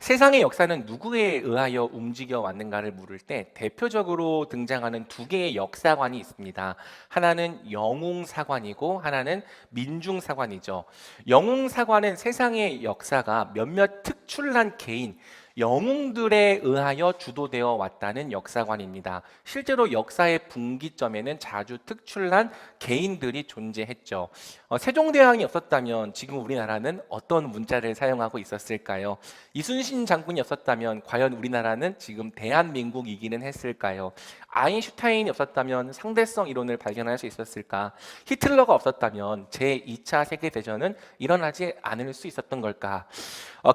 세상의 역사는 누구에 의하여 움직여 왔는가를 물을 때 대표적으로 등장하는 두 개의 역사관이 있습니다. 하나는 영웅사관이고 하나는 민중사관이죠. 영웅사관은 세상의 역사가 몇몇 특출난 개인, 영웅들에 의하여 주도되어 왔다는 역사관입니다. 실제로 역사의 분기점에는 자주 특출난 개인들이 존재했죠. 세종대왕이 없었다면 지금 우리나라는 어떤 문자를 사용하고 있었을까요? 이순신 장군이 없었다면 과연 우리나라는 지금 대한민국이기는 했을까요? 아인슈타인이 없었다면 상대성 이론을 발견할 수 있었을까? 히틀러가 없었다면 제2차 세계대전은 일어나지 않을 수 있었던 걸까?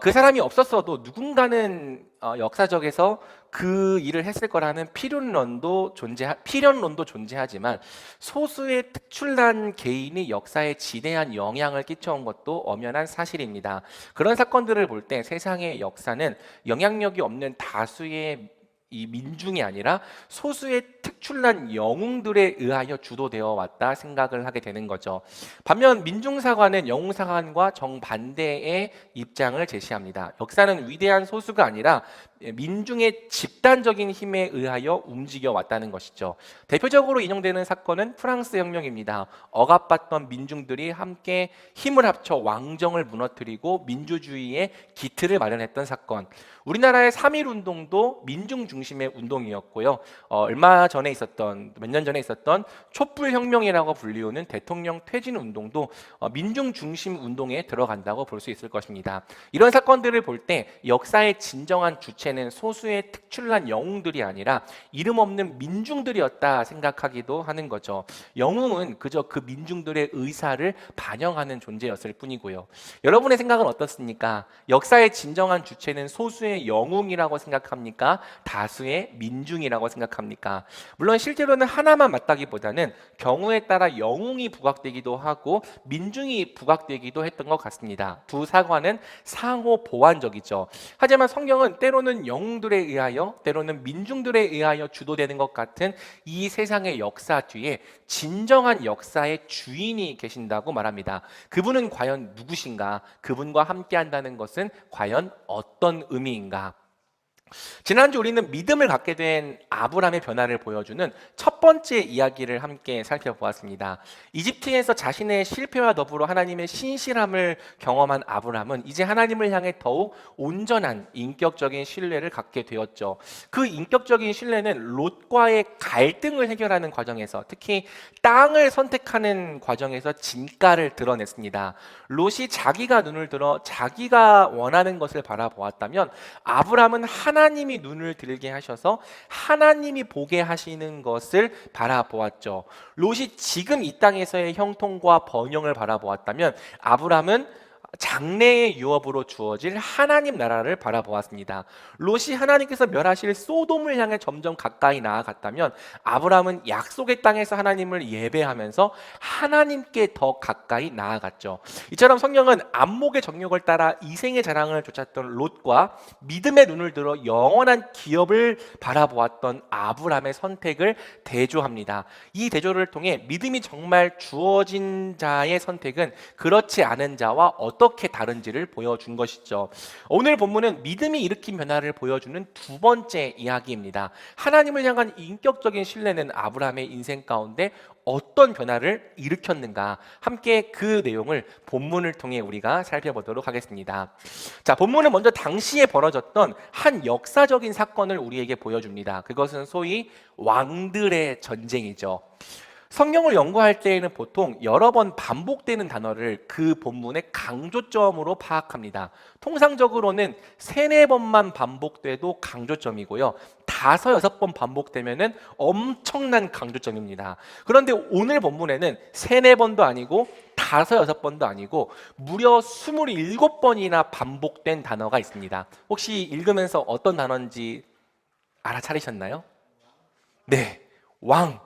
그 사람이 없었어도 누군가는 역사적에서 그 일을 했을 거라는 필연론도 존재하지만 소수의 특출난 개인이 역사에 지대한 영향을 끼쳐온 것도 엄연한 사실입니다. 그런 사건들을 볼 때 세상의 역사는 영향력이 없는 다수의 이 민중이 아니라 소수의 특출난 영웅들에 의하여 주도되어 왔다 생각을 하게 되는 거죠. 반면 민중사관은 영웅사관과 정반대의 입장을 제시합니다. 역사는 위대한 소수가 아니라 민중의 집단적인 힘에 의하여 움직여 왔다는 것이죠. 대표적으로 인용되는 사건은 프랑스 혁명입니다. 억압받던 민중들이 함께 힘을 합쳐 왕정을 무너뜨리고 민주주의의 기틀을 마련했던 사건. 우리나라의 3.1 운동도 민중 중심의 운동이었고요. 몇 년 전에 있었던 촛불 혁명이라고 불리우는 대통령 퇴진 운동도 민중 중심 운동에 들어간다고 볼 수 있을 것입니다. 이런 사건들을 볼 때 역사의 진정한 주체는 소수의 특출난 영웅들이 아니라 이름 없는 민중들이었다 생각하기도 하는 거죠. 영웅은 그저 그 민중들의 의사를 반영하는 존재였을 뿐이고요. 여러분의 생각은 어떻습니까? 역사의 진정한 주체는 소수의 영웅이라고 생각합니까? 다수의 민중이라고 생각합니까? 물론 실제로는 하나만 맞다기보다는 경우에 따라 영웅이 부각되기도 하고 민중이 부각되기도 했던 것 같습니다. 두 사관은 상호 보완적이죠. 하지만 성경은 때로는 영웅들에 의하여 때로는 민중들에 의하여 주도되는 것 같은 이 세상의 역사 뒤에 진정한 역사의 주인이 계신다고 말합니다. 그분은 과연 누구신가? 그분과 함께 한다는 것은 과연 어떤 의미인가? 지난주 우리는 믿음을 갖게 된 아브람의 변화를 보여주는 첫 번째 이야기를 함께 살펴보았습니다. 이집트에서 자신의 실패와 더불어 하나님의 신실함을 경험한 아브람은 이제 하나님을 향해 더욱 온전한 인격적인 신뢰를 갖게 되었죠. 그 인격적인 신뢰는 롯과의 갈등을 해결하는 과정에서, 특히 땅을 선택하는 과정에서 진가를 드러냈습니다. 롯이 자기가 눈을 들어 자기가 원하는 것을 바라보았다면 아브람은 하나님이 눈을 들게 하셔서 하나님이 보게 하시는 것을 바라보았죠. 롯이 지금 이 땅에서의 형통과 번영을 바라보았다면 아브람은 장래의 유업으로 주어질 하나님 나라를 바라보았습니다. 롯이 하나님께서 멸하실 소돔을 향해 점점 가까이 나아갔다면 아브람은 약속의 땅에서 하나님을 예배하면서 하나님께 더 가까이 나아갔죠. 이처럼 성경은 안목의 정욕을 따라 이생의 자랑을 쫓았던 롯과 믿음의 눈을 들어 영원한 기업을 바라보았던 아브람의 선택을 대조합니다. 이 대조를 통해 믿음이 정말 주어진 자의 선택은 그렇지 않은 자와 어떻게 다른지를 보여준 것이죠. 오늘 본문은 믿음이 일으킨 변화를 보여주는 두 번째 이야기입니다. 하나님을 향한 인격적인 신뢰는 아브라함의 인생 가운데 어떤 변화를 일으켰는가? 함께 그 내용을 본문을 통해 우리가 살펴보도록 하겠습니다. 자, 본문은 먼저 당시에 벌어졌던 한 역사적인 사건을 우리에게 보여줍니다. 그것은 소위 왕들의 전쟁이죠. 성경을 연구할 때에는 보통 여러 번 반복되는 단어를 그 본문의 강조점으로 파악합니다. 통상적으로는 3-4번만 반복돼도 강조점이고요. 5-6번 반복되면은 엄청난 강조점입니다. 그런데 오늘 본문에는 3-4번도 아니고 5-6번도 아니고 무려 27번이나 반복된 단어가 있습니다. 혹시 읽으면서 어떤 단어인지 알아차리셨나요? 네, 왕.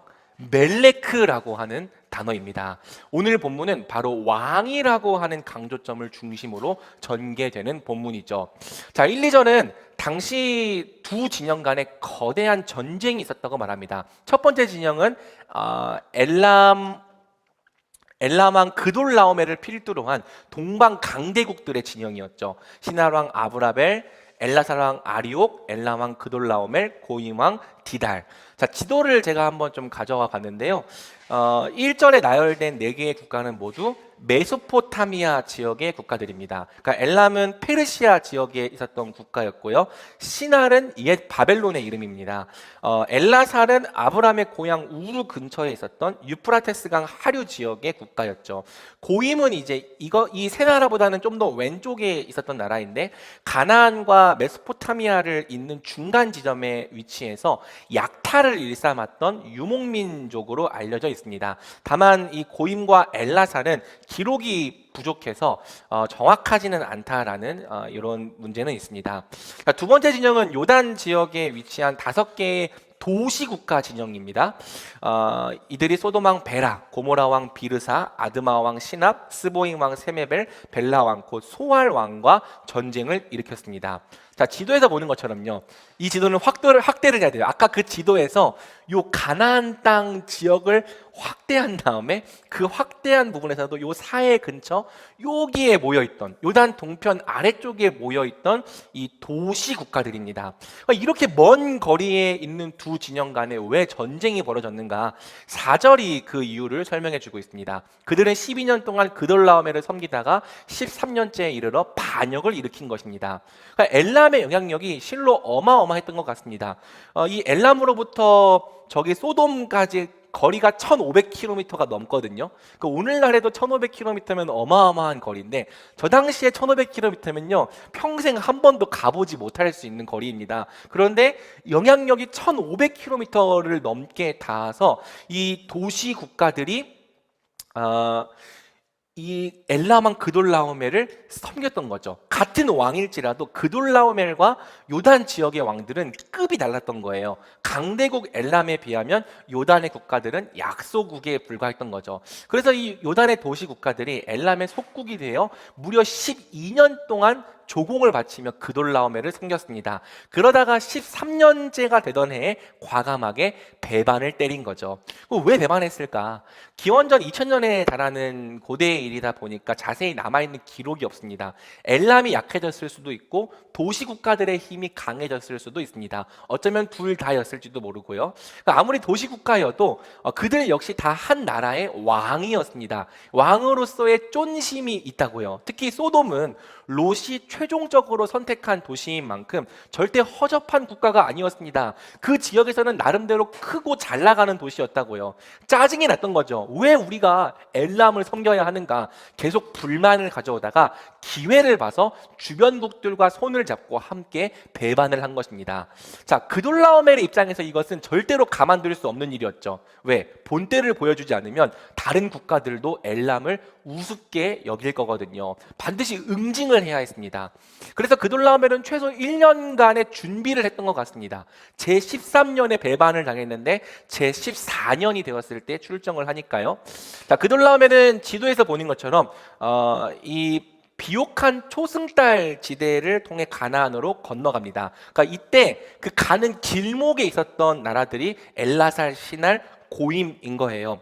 멜레크라고 하는 단어입니다. 오늘 본문은 바로 왕이라고 하는 강조점을 중심으로 전개되는 본문이죠. 자, 1, 2절은 당시 두 진영 간에 거대한 전쟁이 있었다고 말합니다. 첫 번째 진영은 엘람왕 그돌라오메를 필두로 한 동방 강대국들의 진영이었죠. 신할왕 아브라벨, 엘라사랑 아리옥, 엘람왕 그돌라오멜, 고임왕 디달. 자, 지도를 제가 한번 좀 가져와 봤는데요. 1절에 나열된 4개의 국가는 모두 메소포타미아 지역의 국가들입니다. 그러니까 엘람은 페르시아 지역에 있었던 국가였고요. 시날은 옛 바벨론의 이름입니다. 엘라살은 아브람의 고향 우르 근처에 있었던 유프라테스강 하류 지역의 국가였죠. 고임은 이제 이 세 나라보다는 좀 더 왼쪽에 있었던 나라인데 가나안과 메소포타미아를 잇는 중간 지점에 위치해서 약탈을 일삼았던 유목민족으로 알려져 있습니다. 다만 이 고임과 엘라살은 기록이 부족해서 정확하지는 않다라는 이런 문제는 있습니다. 그러니까 두 번째 진영은 요단 지역에 위치한 5개의 도시국가 진영입니다. 이들이 소돔왕 베라, 고모라왕 비르사, 아드마왕 시납, 스보임왕 세메벨, 벨라왕 곧 소알왕과 전쟁을 일으켰습니다. 자, 지도에서 보는 것처럼요. 이 지도는 확대를 해야 돼요. 아까 그 지도에서 요 가나안 땅 지역을 확대한 다음에 그 확대한 부분에서도 요 사해 근처 여기에 모여있던 요단 동편 아래쪽에 모여있던 이 도시 국가들입니다. 이렇게 먼 거리에 있는 두 진영 간에 왜 전쟁이 벌어졌는가? 4절이 그 이유를 설명해 주고 있습니다. 그들은 12년 동안 그돌라오멜을 섬기다가 13년째에 이르러 반역을 일으킨 것입니다. 그러니까 엘람의 영향력이 실로 어마어마했던 것 같습니다. 이 엘람으로부터 저기 소돔까지 거리가 1500km가 넘거든요. 그 오늘날에도 1500km면 어마어마한 거리인데 저 당시에 1500km면요 평생 한 번도 가보지 못할 수 있는 거리입니다. 그런데 영향력이 1500km를 넘게 닿아서 이 도시 국가들이 이 엘람왕 그돌라오멜을 섬겼던 거죠. 같은 왕일지라도 그돌라오멜과 요단 지역의 왕들은 급이 달랐던 거예요. 강대국 엘람에 비하면 요단의 국가들은 약소국에 불과했던 거죠. 그래서 이 요단의 도시 국가들이 엘람의 속국이 되어 무려 12년 동안 조공을 바치며 그돌라오멜을 섬겼습니다. 그러다가 13년째가 되던 해에 과감하게 배반을 때린 거죠. 왜 배반했을까? 기원전 2000년에 달하는 고대의 일이다 보니까 자세히 남아있는 기록이 없습니다. 엘람이 약해졌을 수도 있고 도시 국가들의 힘이 강해졌을 수도 있습니다. 어쩌면 둘 다였을지도 모르고요. 아무리 도시 국가여도 그들 역시 다 한 나라의 왕이었습니다. 왕으로서의 쫀심이 있다고요. 특히 소돔은 롯이 최종적으로 선택한 도시인 만큼 절대 허접한 국가가 아니었습니다. 그 지역에서는 나름대로 크고 잘 나가는 도시였다고요. 짜증이 났던 거죠. 왜 우리가 엘람을 섬겨야 하는가? 계속 불만을 가져오다가 기회를 봐서 주변국들과 손을 잡고 함께 배반을 한 것입니다. 자, 그돌라오멜의 입장에서 이것은 절대로 가만둘 수 없는 일이었죠. 왜? 본때를 보여주지 않으면 다른 국가들도 엘람을 우습게 여길 거거든요. 반드시 응징을 해야 했습니다. 그래서 그돌라오멜은 최소 1년간의 준비를 했던 것 같습니다. 제13년에 배반을 당했는데 제14년이 되었을 때 출정을 하니까요. 자, 그돌라오멜은 지도에서 보는 것처럼 이 비옥한 초승달 지대를 통해 가나안으로 건너갑니다. 그러니까 이때 그 가는 길목에 있었던 나라들이 엘라살, 시날, 고임인 거예요.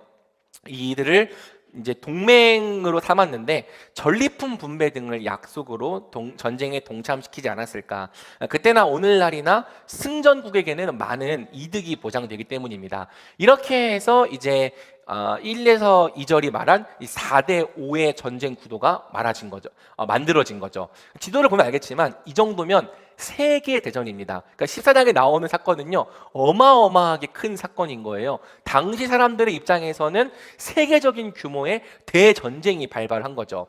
이들을 이제 동맹으로 삼았는데 전리품 분배 등을 약속으로 전쟁에 동참시키지 않았을까? 그때나 오늘날이나 승전국에게는 많은 이득이 보장되기 때문입니다. 이렇게 해서 이제 1에서 2절이 말한 이 4대 5의 전쟁 구도가 만들어진 거죠. 지도를 보면 알겠지만 이 정도면 세계 대전입니다. 그러니까 14장에 나오는 사건은요 어마어마하게 큰 사건인 거예요. 당시 사람들의 입장에서는 세계적인 규모의 대전쟁이 발발한 거죠.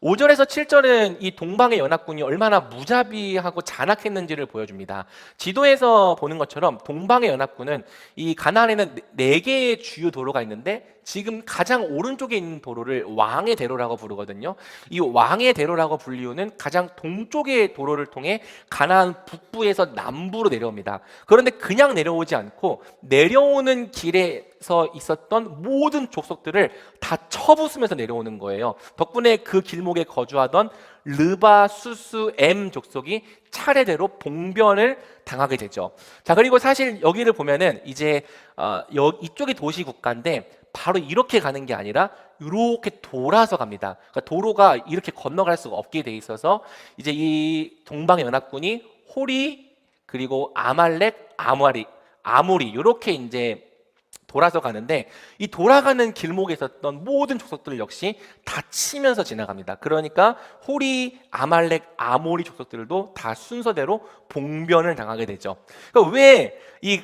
5절에서 7절은 이 동방의 연합군이 얼마나 무자비하고 잔악했는지를 보여줍니다. 지도에서 보는 것처럼 동방의 연합군은 이 가나안에는 4개의 주요 도로가 있는데 지금 가장 오른쪽에 있는 도로를 왕의 대로라고 부르거든요. 이 왕의 대로라고 불리우는 가장 동쪽의 도로를 통해 가나안 북부에서 남부로 내려옵니다. 그런데 그냥 내려오지 않고 내려오는 길에서 있었던 모든 족속들을 다 쳐부수면서 내려오는 거예요. 덕분에 그 길목에 거주하던 르바, 수스, 엠 족속이 차례대로 봉변을 당하게 되죠. 자, 그리고 사실 여기를 보면은 이제 이쪽이 도시 국가인데 바로 이렇게 가는 게 아니라 이렇게 돌아서 갑니다. 그러니까 도로가 이렇게 건너갈 수가 없게 돼 있어서 이제 이 동방의 연합군이 호리, 그리고 아말렉, 아모리 이렇게 이제 돌아서 가는데, 이 돌아가는 길목에 있었던 모든 족속들 역시 다 치면서 지나갑니다. 그러니까 호리, 아말렉, 아모리 족속들도 다 순서대로 봉변을 당하게 되죠. 그러니까 왜 이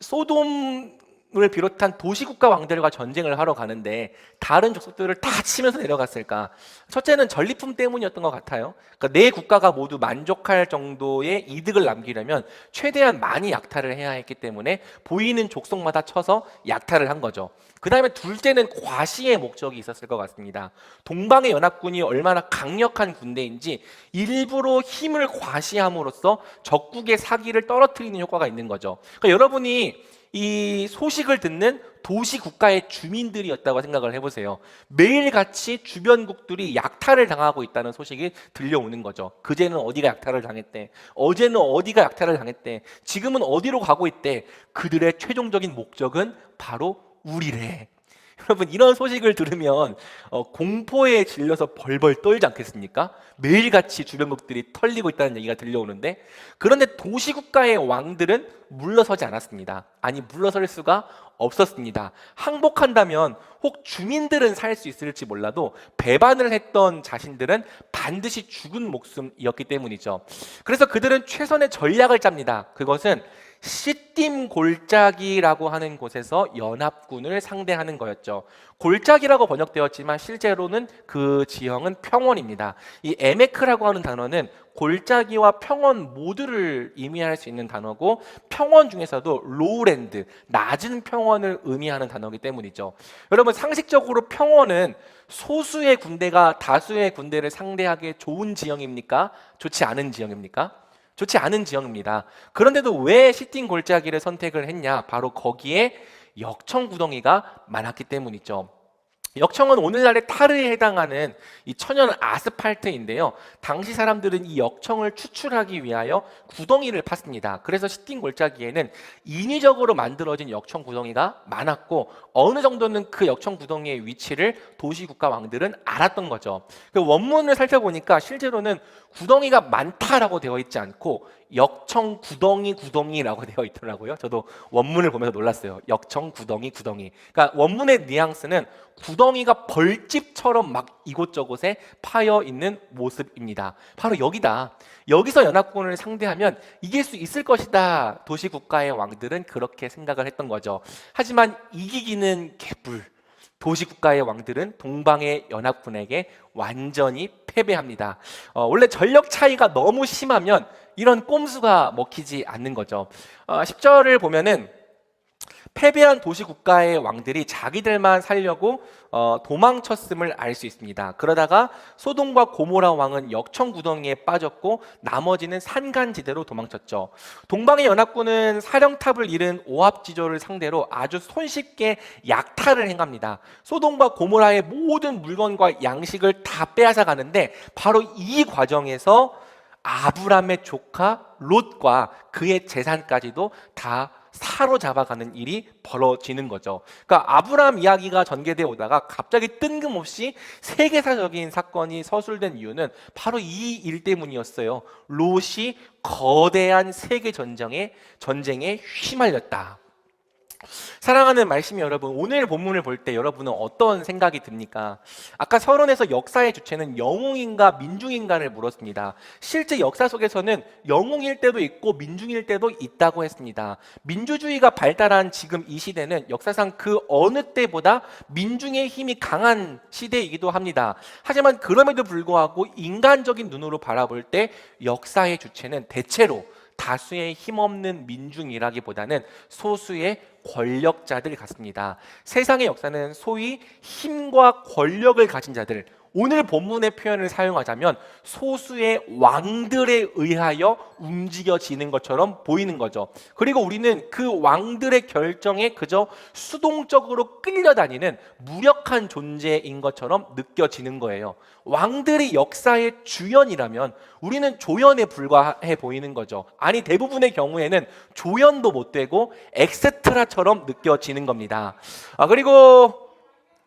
소돔을 비롯한 도시국가 왕들과 전쟁을 하러 가는데 다른 족속들을 다 치면서 내려갔을까? 첫째는 전리품 때문이었던 것 같아요. 그러니까 내 국가가 모두 만족할 정도의 이득을 남기려면 최대한 많이 약탈을 해야 했기 때문에 보이는 족속마다 쳐서 약탈을 한 거죠. 그 다음에 둘째는 과시의 목적이 있었을 것 같습니다. 동방의 연합군이 얼마나 강력한 군대인지 일부러 힘을 과시함으로써 적국의 사기를 떨어뜨리는 효과가 있는 거죠. 그러니까 여러분이 이 소식을 듣는 도시 국가의 주민들이었다고 생각을 해보세요. 매일같이 주변국들이 약탈을 당하고 있다는 소식이 들려오는 거죠. 그제는 어디가 약탈을 당했대, 어제는 어디가 약탈을 당했대, 지금은 어디로 가고 있대. 그들의 최종적인 목적은 바로 우리래. 여러분, 이런 소식을 들으면 공포에 질려서 벌벌 떨지 않겠습니까? 매일같이 주변국들이 털리고 있다는 얘기가 들려오는데, 그런데 도시국가의 왕들은 물러서지 않았습니다. 아니, 물러설 수가 없었습니다. 항복한다면 혹 주민들은 살 수 있을지 몰라도 배반을 했던 자신들은 반드시 죽은 목숨이었기 때문이죠. 그래서 그들은 최선의 전략을 짭니다. 그것은 시딤 골짜기라고 하는 곳에서 연합군을 상대하는 거였죠. 골짜기라고 번역되었지만 실제로는 그 지형은 평원입니다. 이 에메크라고 하는 단어는 골짜기와 평원 모두를 의미할 수 있는 단어고, 평원 중에서도 로우랜드, 낮은 평원을 의미하는 단어이기 때문이죠. 여러분, 상식적으로 평원은 소수의 군대가 다수의 군대를 상대하기에 좋은 지형입니까? 좋지 않은 지형입니까? 좋지 않은 지형입니다. 그런데도 왜 시딤 골짜기를 선택을 했냐? 바로 거기에 역청 구덩이가 많았기 때문이죠. 역청은 오늘날의 타르에 해당하는 이 천연 아스팔트인데요. 당시 사람들은 이 역청을 추출하기 위하여 구덩이를 팠습니다. 그래서 시딤 골짜기에는 인위적으로 만들어진 역청 구덩이가 많았고, 어느 정도는 그 역청 구덩이의 위치를 도시국가 왕들은 알았던 거죠. 그 원문을 살펴보니까 실제로는 구덩이가 많다라고 되어 있지 않고 역청 구덩이라고 되어 있더라고요. 저도 원문을 보면서 놀랐어요. 역청 구덩이. 그러니까 원문의 뉘앙스는 구덩이가 벌집처럼 막 이곳저곳에 파여 있는 모습입니다. 바로 여기다. 여기서 연합군을 상대하면 이길 수 있을 것이다. 도시국가의 왕들은 그렇게 생각을 했던 거죠. 하지만 이기기는 개뿔. 도시국가의 왕들은 동방의 연합군에게 완전히 패배합니다. 원래 전력 차이가 너무 심하면 이런 꼼수가 먹히지 않는 거죠. 10절을 보면은 패배한 도시국가의 왕들이 자기들만 살려고 도망쳤음을 알 수 있습니다. 그러다가 소돔과 고모라 왕은 역청 구덩이에 빠졌고 나머지는 산간지대로 도망쳤죠. 동방의 연합군은 사령탑을 잃은 오합지졸을 상대로 아주 손쉽게 약탈을 행합니다. 소돔과 고모라의 모든 물건과 양식을 다 빼앗아 가는데, 바로 이 과정에서 아브람의 조카 롯과 그의 재산까지도 다 사로잡아가는 일이 벌어지는 거죠. 그러니까 아브람 이야기가 전개되어 오다가 갑자기 뜬금없이 세계사적인 사건이 서술된 이유는 바로 이 일 때문이었어요. 롯이 거대한 세계 전쟁에 휘말렸다. 사랑하는 말씀이 여러분, 오늘 본문을 볼 때 여러분은 어떤 생각이 듭니까? 아까 서론에서 역사의 주체는 영웅인가 민중인가를 물었습니다. 실제 역사 속에서는 영웅일 때도 있고 민중일 때도 있다고 했습니다. 민주주의가 발달한 지금 이 시대는 역사상 그 어느 때보다 민중의 힘이 강한 시대이기도 합니다. 하지만 그럼에도 불구하고 인간적인 눈으로 바라볼 때 역사의 주체는 대체로 다수의 힘없는 민중이라기보다는 소수의 권력자들 같습니다. 세상의 역사는 소위 힘과 권력을 가진 자들, 오늘 본문의 표현을 사용하자면 소수의 왕들에 의하여 움직여지는 것처럼 보이는 거죠. 그리고 우리는 그 왕들의 결정에 그저 수동적으로 끌려다니는 무력한 존재인 것처럼 느껴지는 거예요. 왕들이 역사의 주연이라면 우리는 조연에 불과해 보이는 거죠. 아니, 대부분의 경우에는 조연도 못 되고 엑세트라처럼 느껴지는 겁니다. 그리고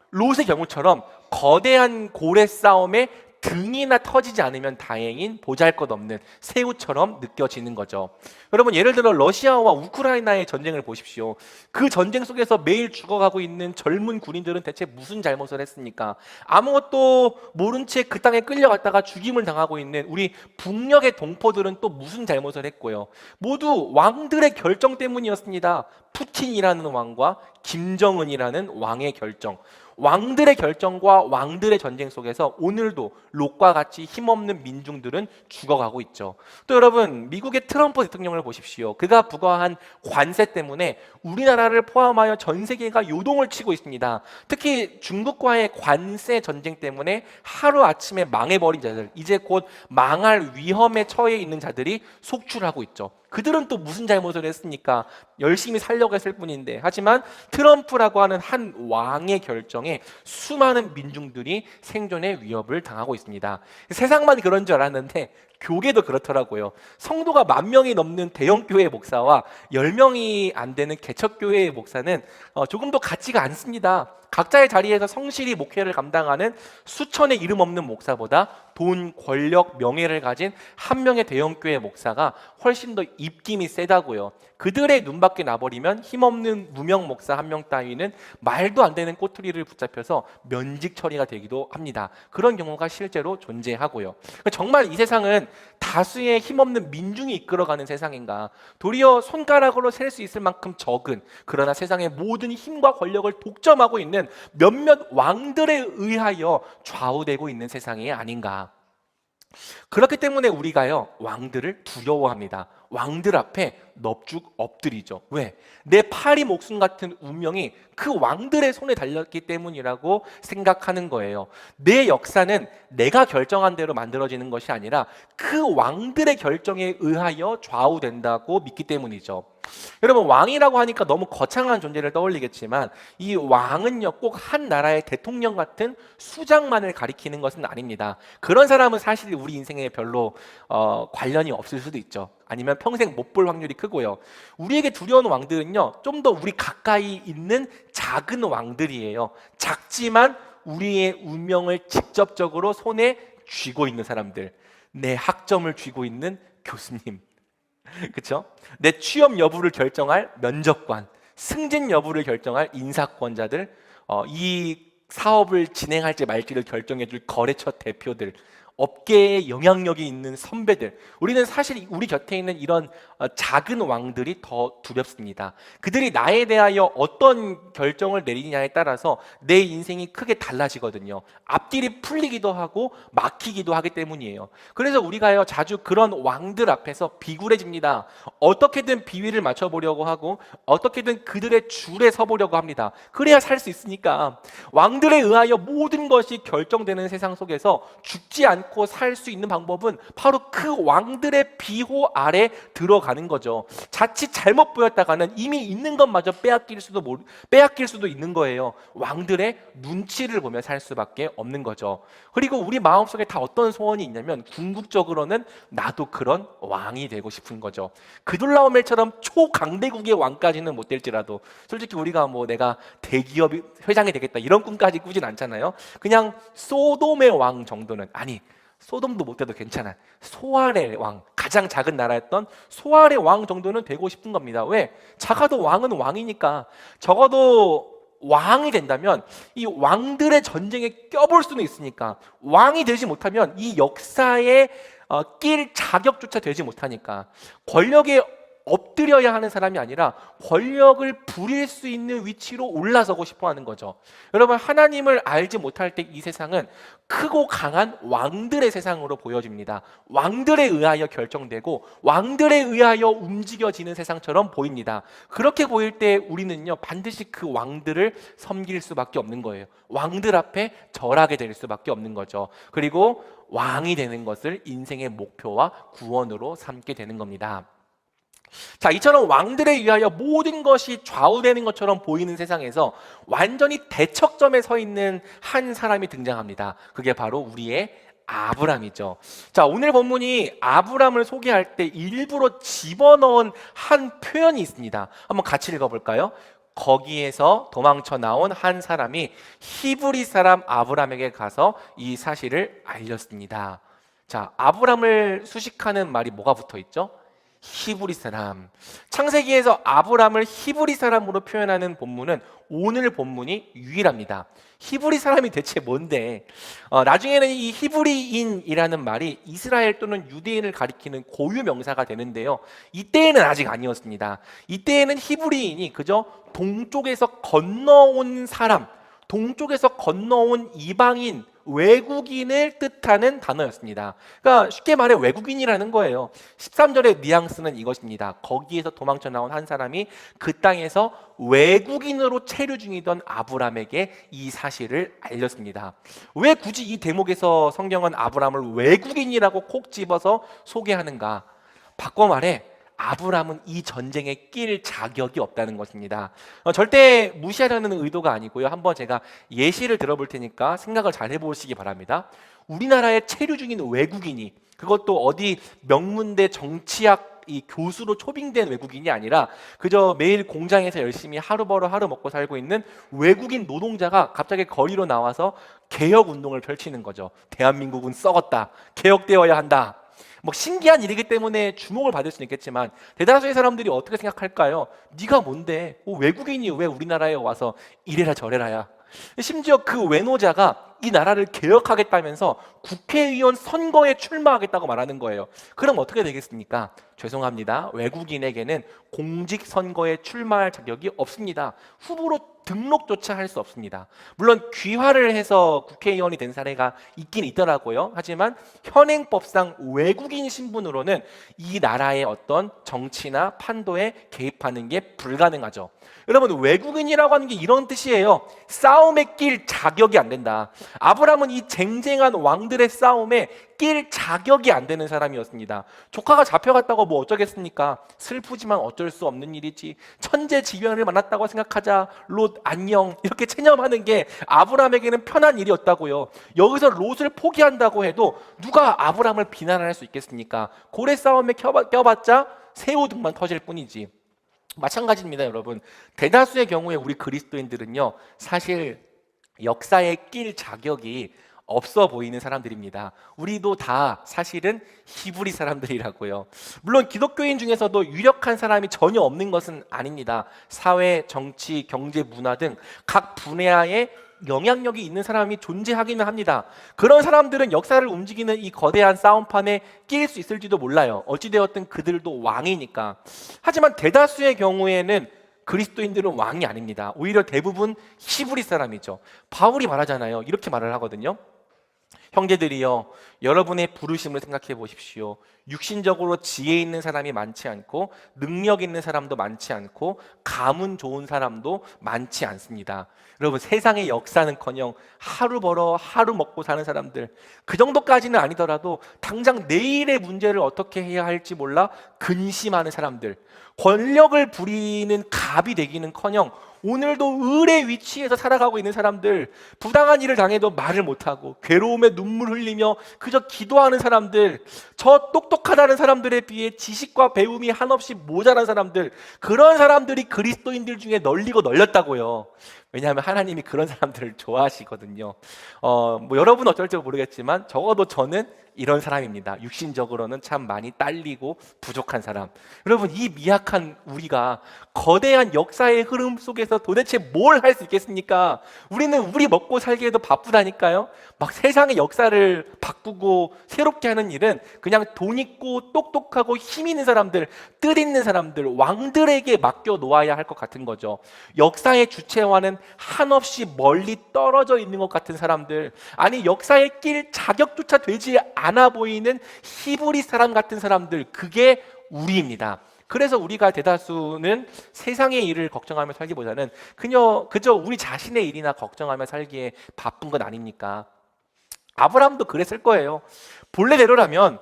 롯의 경우처럼 거대한 고래 싸움에 등이나 터지지 않으면 다행인 보잘것없는 새우처럼 느껴지는 거죠. 여러분, 예를 들어 러시아와 우크라이나의 전쟁을 보십시오. 그 전쟁 속에서 매일 죽어가고 있는 젊은 군인들은 대체 무슨 잘못을 했습니까? 아무것도 모른 채 그 땅에 끌려갔다가 죽임을 당하고 있는 우리 북녘의 동포들은 또 무슨 잘못을 했고요. 모두 왕들의 결정 때문이었습니다. 푸틴이라는 왕과 김정은이라는 왕의 결정. 왕들의 결정과 왕들의 전쟁 속에서 오늘도 롯과 같이 힘없는 민중들은 죽어가고 있죠. 또 여러분, 미국의 트럼프 대통령을 보십시오. 그가 부과한 관세 때문에 우리나라를 포함하여 전 세계가 요동을 치고 있습니다. 특히 중국과의 관세 전쟁 때문에 하루아침에 망해버린 자들, 이제 곧 망할 위험에 처해 있는 자들이 속출하고 있죠. 그들은 또 무슨 잘못을 했습니까? 열심히 살려고 했을 뿐인데. 하지만 트럼프라고 하는 한 왕의 결정에 수많은 민중들이 생존의 위협을 당하고 있습니다. 세상만 그런 줄 알았는데 교계도 그렇더라고요. 성도가 10,000명이 넘는 대형교회 목사와 10명이 안 되는 개척교회의 목사는 조금도 같지가 않습니다. 각자의 자리에서 성실히 목회를 감당하는 수천의 이름 없는 목사보다 돈, 권력, 명예를 가진 한 명의 대형교회 목사가 훨씬 더 입김이 세다고요. 그들의 눈밖에 나버리면 힘없는 무명 목사 한 명 따위는 말도 안 되는 꼬투리를 붙잡혀서 면직 처리가 되기도 합니다. 그런 경우가 실제로 존재하고요. 정말 이 세상은 다수의 힘없는 민중이 이끌어가는 세상인가? 도리어 손가락으로 셀 수 있을 만큼 적은, 그러나 세상의 모든 힘과 권력을 독점하고 있는 몇몇 왕들에 의하여 좌우되고 있는 세상이 아닌가? 그렇기 때문에 우리가요, 왕들을 두려워합니다. 왕들 앞에 넙죽 엎드리죠. 왜? 내 파리 목숨 같은 운명이 그 왕들의 손에 달렸기 때문이라고 생각하는 거예요. 내 역사는 내가 결정한 대로 만들어지는 것이 아니라 그 왕들의 결정에 의하여 좌우된다고 믿기 때문이죠. 여러분, 왕이라고 하니까 너무 거창한 존재를 떠올리겠지만 이 왕은요, 꼭 한 나라의 대통령 같은 수장만을 가리키는 것은 아닙니다. 그런 사람은 사실 우리 인생에 별로 관련이 없을 수도 있죠. 아니면 평생 못 볼 확률이 크고요. 우리에게 두려운 왕들은요, 좀 더 우리 가까이 있는 작은 왕들이에요. 작지만 우리의 운명을 직접적으로 손에 쥐고 있는 사람들, 내 학점을 쥐고 있는 교수님, 그렇죠? 내 취업 여부를 결정할 면접관, 승진 여부를 결정할 인사권자들, 이 사업을 진행할지 말지를 결정해줄 거래처 대표들, 업계에 영향력이 있는 선배들, 우리는 사실 우리 곁에 있는 이런 작은 왕들이 더 두렵습니다. 그들이 나에 대하여 어떤 결정을 내리냐에 따라서 내 인생이 크게 달라지거든요. 앞길이 풀리기도 하고 막히기도 하기 때문이에요. 그래서 우리가요, 자주 그런 왕들 앞에서 비굴해집니다. 어떻게든 비위를 맞춰보려고 하고 어떻게든 그들의 줄에 서보려고 합니다. 그래야 살 수 있으니까. 왕들에 의하여 모든 것이 결정되는 세상 속에서 죽지 않고 살 수 있는 방법은 바로 그 왕들의 비호 아래 들어가는 거죠. 자칫 잘못 보였다가는 이미 있는 것마저 빼앗길 수도 있는 거예요. 왕들의 눈치를 보며 살 수밖에 없는 거죠. 그리고 우리 마음속에 다 어떤 소원이 있냐면, 궁극적으로는 나도 그런 왕이 되고 싶은 거죠. 그둘라오멜처럼 초강대국의 왕까지는 못 될지라도, 솔직히 우리가 뭐 내가 대기업 회장이 되겠다 이런 꿈까지 꾸진 않잖아요. 그냥 소돔의 왕 정도는, 아니 소돔도 못 돼도 괜찮아, 소알의 왕, 가장 작은 나라였던 소알의 왕 정도는 되고 싶은 겁니다. 왜? 작아도 왕은 왕이니까. 적어도 왕이 된다면 이 왕들의 전쟁에 껴볼 수는 있으니까. 왕이 되지 못하면 이 역사에 낄 자격조차 되지 못하니까. 권력에 엎드려야 하는 사람이 아니라 권력을 부릴 수 있는 위치로 올라서고 싶어 하는 거죠. 여러분, 하나님을 알지 못할 때 이 세상은 크고 강한 왕들의 세상으로 보여집니다. 왕들에 의하여 결정되고 왕들에 의하여 움직여지는 세상처럼 보입니다. 그렇게 보일 때 우리는요, 반드시 그 왕들을 섬길 수밖에 없는 거예요. 왕들 앞에 절하게 될 수밖에 없는 거죠. 그리고 왕이 되는 것을 인생의 목표와 구원으로 삼게 되는 겁니다. 자, 이처럼 왕들에 의하여 모든 것이 좌우되는 것처럼 보이는 세상에서 완전히 대척점에 서 있는 한 사람이 등장합니다. 그게 바로 우리의 아브람이죠. 자, 오늘 본문이 아브람을 소개할 때 일부러 집어넣은 한 표현이 있습니다. 한번 같이 읽어볼까요? 거기에서 도망쳐 나온 한 사람이 히브리 사람 아브람에게 가서 이 사실을 알렸습니다. 자, 아브람을 수식하는 말이 뭐가 붙어 있죠? 히브리 사람. 창세기에서 아브람을 히브리 사람으로 표현하는 본문은 오늘 본문이 유일합니다. 히브리 사람이 대체 뭔데? 나중에는 이 히브리인이라는 말이 이스라엘 또는 유대인을 가리키는 고유 명사가 되는데요. 이때에는 아직 아니었습니다. 이때에는 히브리인이 그저 동쪽에서 건너온 사람, 동쪽에서 건너온 이방인, 외국인을 뜻하는 단어였습니다. 그러니까 쉽게 말해 외국인이라는 거예요. 13절의 뉘앙스는 이것입니다. 거기에서 도망쳐 나온 한 사람이 그 땅에서 외국인으로 체류 중이던 아브람에게 이 사실을 알렸습니다. 왜 굳이 이 대목에서 성경은 아브람을 외국인이라고 콕 집어서 소개하는가? 바꿔 말해 아브람은 이 전쟁에 낄 자격이 없다는 것입니다. 절대 무시하려는 의도가 아니고요. 한번 제가 예시를 들어볼 테니까 생각을 잘 해보시기 바랍니다. 우리나라에 체류 중인 외국인이, 그것도 어디 명문대 정치학 이 교수로 초빙된 외국인이 아니라 그저 매일 공장에서 열심히 하루 벌어 하루 먹고 살고 있는 외국인 노동자가 갑자기 거리로 나와서 개혁 운동을 펼치는 거죠. 대한민국은 썩었다. 개혁되어야 한다. 뭐 신기한 일이기 때문에 주목을 받을 수는 있겠지만 대다수의 사람들이 어떻게 생각할까요? 네가 뭔데? 외국인이 왜 우리나라에 와서 이래라 저래라야. 심지어 그 외노자가 이 나라를 개혁하겠다면서 국회의원 선거에 출마하겠다고 말하는 거예요. 그럼 어떻게 되겠습니까? 죄송합니다. 외국인에게는 공직선거에 출마할 자격이 없습니다. 후보로 등록조차 할 수 없습니다. 물론 귀화를 해서 국회의원이 된 사례가 있긴 있더라고요. 하지만 현행법상 외국인 신분으로는 이 나라의 어떤 정치나 판도에 개입하는 게 불가능하죠. 여러분, 외국인이라고 하는 게 이런 뜻이에요. 싸움에 낄 자격이 안 된다. 아브람은 이 쟁쟁한 왕들의 싸움에 낄 자격이 안 되는 사람이었습니다. 조카가 잡혀갔다고 뭐 어쩌겠습니까? 슬프지만 어쩔 수 없는 일이지. 천재지변을 만났다고 생각하자. 롯 안녕. 이렇게 체념하는 게 아브람에게는 편한 일이었다고요. 여기서 롯을 포기한다고 해도 누가 아브람을 비난할 수 있겠습니까? 고래 싸움에 껴봤자 새우등만 터질 뿐이지. 마찬가지입니다, 여러분. 대다수의 경우에 우리 그리스도인들은요, 사실 역사에 낄 자격이 없어 보이는 사람들입니다. 우리도 다 사실은 히브리 사람들이라고요. 물론 기독교인 중에서도 유력한 사람이 전혀 없는 것은 아닙니다. 사회, 정치, 경제, 문화 등 각 분야에 영향력이 있는 사람이 존재하기는 합니다. 그런 사람들은 역사를 움직이는 이 거대한 싸움판에 끼일 수 있을지도 몰라요. 어찌되었든 그들도 왕이니까. 하지만 대다수의 경우에는 그리스도인들은 왕이 아닙니다. 오히려 대부분 히브리 사람이죠. 바울이 말하잖아요. 이렇게 말을 하거든요. 형제들이여, 여러분의 부르심을 생각해 보십시오. 육신적으로 지혜 있는 사람이 많지 않고 능력 있는 사람도 많지 않고 가문 좋은 사람도 많지 않습니다. 여러분, 세상의 역사는커녕 하루 벌어 하루 먹고 사는 사람들, 그 정도까지는 아니더라도 당장 내일의 문제를 어떻게 해야 할지 몰라 근심하는 사람들, 권력을 부리는 갑이 되기는커녕 오늘도 을의 위치에서 살아가고 있는 사람들, 부당한 일을 당해도 말을 못하고 괴로움에 눈물 흘리며 그저 기도하는 사람들, 저 똑똑하다는 사람들에 비해 지식과 배움이 한없이 모자란 사람들, 그런 사람들이 그리스도인들 중에 널리고 널렸다고요. 왜냐하면 하나님이 그런 사람들을 좋아하시거든요. 뭐 여러분 어쩔지 모르겠지만 적어도 저는 이런 사람입니다. 육신적으로는 참 많이 딸리고 부족한 사람. 여러분, 이 미약한 우리가 거대한 역사의 흐름 속에서 도대체 뭘 할 수 있겠습니까? 우리는 우리 먹고 살기에도 바쁘다니까요. 막 세상의 역사를 바꾸고 새롭게 하는 일은 그냥 돈 있고 똑똑하고 힘 있는 사람들, 뜻 있는 사람들, 왕들에게 맡겨 놓아야 할 것 같은 거죠. 역사의 주체와는 한없이 멀리 떨어져 있는 것 같은 사람들, 아니 역사에 낄 자격조차 되지 않아 보이는 히브리 사람 같은 사람들, 그게 우리입니다. 그래서 우리가 대다수는 세상의 일을 걱정하며 살기보다는 그저 우리 자신의 일이나 걱정하며 살기에 바쁜 것 아닙니까? 아브라함도 그랬을 거예요. 본래대로라면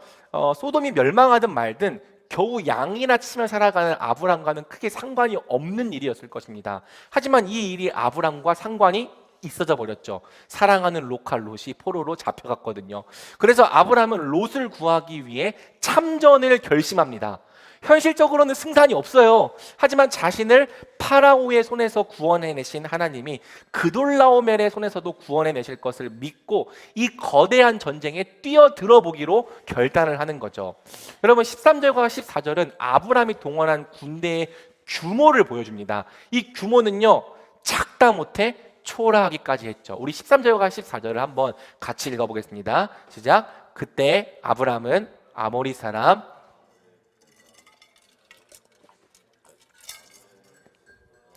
소돔이 멸망하든 말든 겨우 양이나 치며 살아가는 아브람과는 크게 상관이 없는 일이었을 것입니다. 하지만 이 일이 아브람과 상관이 있어져 버렸죠. 사랑하는 롯이 포로로 잡혀갔거든요. 그래서 아브람은 롯을 구하기 위해 참전을 결심합니다. 현실적으로는 승산이 없어요. 하지만 자신을 파라오의 손에서 구원해내신 하나님이 그돌라오멜의 손에서도 구원해내실 것을 믿고 이 거대한 전쟁에 뛰어들어 보기로 결단을 하는 거죠. 여러분 13절과 14절은 아브라함이 동원한 군대의 규모를 보여줍니다. 이 규모는요 작다 못해 초라하기까지 했죠. 우리 13절과 14절을 한번 같이 읽어보겠습니다. 시작. 그때 아브라함은 아모리 사람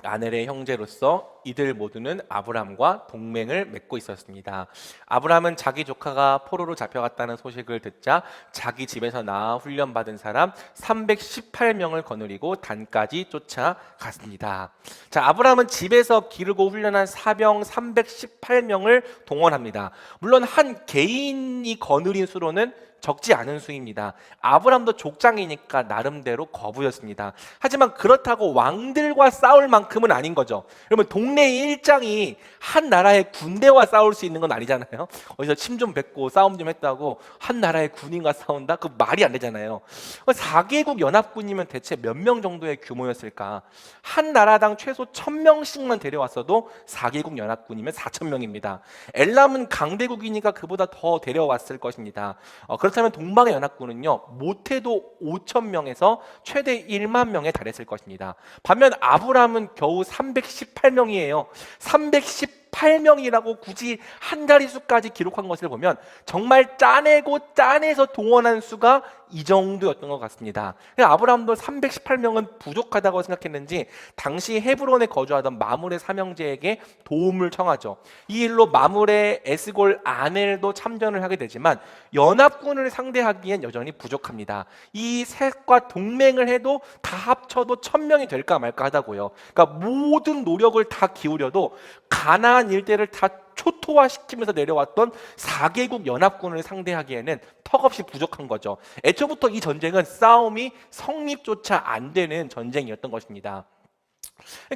아넬의 형제로서 이들 모두는 아브람과 동맹을 맺고 있었습니다. 아브람은 자기 조카가 포로로 잡혀갔다는 소식을 듣자 자기 집에서 나와 훈련받은 사람 318명을 거느리고 단까지 쫓아갔습니다. 자, 아브람은 집에서 기르고 훈련한 사병 318명을 동원합니다. 물론 한 개인이 거느린 수로는 적지 않은 수입니다. 아브람도 족장이니까 나름대로 거부였습니다. 하지만 그렇다고 왕들과 싸울 만큼은 아닌 거죠. 여러분 동네 일장이 한 나라의 군대와 싸울 수 있는 건 아니잖아요. 어디서 침 좀 뱉고 싸움 좀 했다고 한 나라의 군인과 싸운다? 그 말이 안 되잖아요. 4개국 연합군이면 대체 몇 명 정도의 규모였을까? 한 나라당 최소 1000명씩만 데려왔어도 4개국 연합군이면 4000명입니다. 엘람은 강대국이니까 그보다 더 데려왔을 것입니다. 그렇다면 동방의 연합군은요 못해도 5000명에서 최대 1만 명에 달했을 것입니다. 반면 아브람은 겨우 318명이에요. 318명이라고 굳이 한 자릿수까지 기록한 것을 보면 정말 짜내고 짜내서 동원한 수가 이 정도였던 것 같습니다. 아브라함도 318명은 부족하다고 생각했는지 당시 헤브론에 거주하던 마므레 삼형제에게 도움을 청하죠. 이 일로 마므레 에스골 아넬도 참전을 하게 되지만 연합군을 상대하기엔 여전히 부족합니다. 이 셋과 동맹을 해도 다 합쳐도 1000명이 될까 말까 하다고요. 그러니까 모든 노력을 다 기울여도 가나안 일대를 다 초토화시키면서 내려왔던 4개국 연합군을 상대하기에는 턱없이 부족한 거죠. 애초부터 이 전쟁은 싸움이 성립조차 안 되는 전쟁이었던 것입니다.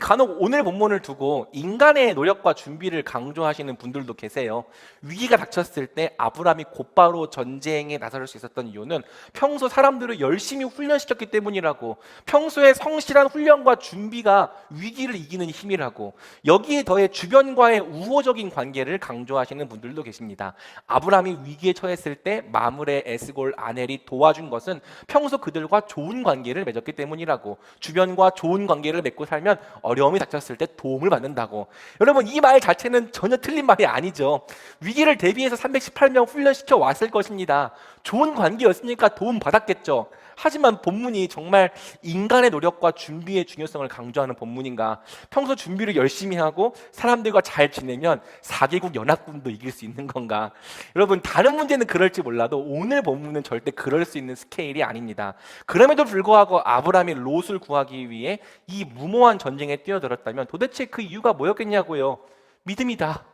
간혹 오늘 본문을 두고 인간의 노력과 준비를 강조하시는 분들도 계세요. 위기가 닥쳤을 때 아브람이 곧바로 전쟁에 나설 수 있었던 이유는 평소 사람들을 열심히 훈련시켰기 때문이라고, 평소에 성실한 훈련과 준비가 위기를 이기는 힘이라고, 여기에 더해 주변과의 우호적인 관계를 강조하시는 분들도 계십니다. 아브람이 위기에 처했을 때 마므레 에스골 아넬이 도와준 것은 평소 그들과 좋은 관계를 맺었기 때문이라고, 주변과 좋은 관계를 맺고 살면 어려움이 닥쳤을 때 도움을 받는다고. 여러분 이 말 자체는 전혀 틀린 말이 아니죠. 위기를 대비해서 318명 훈련시켜 왔을 것입니다. 좋은 관계였으니까 도움 받았겠죠. 하지만 본문이 정말 인간의 노력과 준비의 중요성을 강조하는 본문인가? 평소 준비를 열심히 하고 사람들과 잘 지내면 4개국 연합군도 이길 수 있는 건가? 여러분 다른 문제는 그럴지 몰라도 오늘 본문은 절대 그럴 수 있는 스케일이 아닙니다. 그럼에도 불구하고 아브라함이 롯을 구하기 위해 이 무모한 전쟁에 뛰어들었다면 도대체 그 이유가 뭐였겠냐고요? 믿음이다.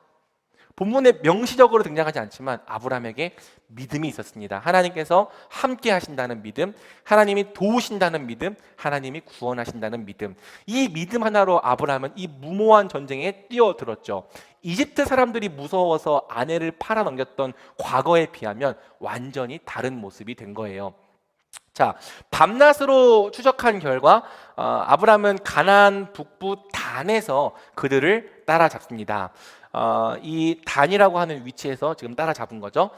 본문에 명시적으로 등장하지 않지만 아브라함에게 믿음이 있었습니다. 하나님께서 함께 하신다는 믿음, 하나님이 도우신다는 믿음, 하나님이 구원하신다는 믿음. 이 믿음 하나로 아브라함은 이 무모한 전쟁에 뛰어들었죠. 이집트 사람들이 무서워서 아내를 팔아넘겼던 과거에 비하면 완전히 다른 모습이 된 거예요. 자, 밤낮으로 추적한 결과 아브라함은 가나안 북부 단에서 그들을 따라잡습니다. 이 단이라고 하는 위치에서 지금 따라잡은 거죠.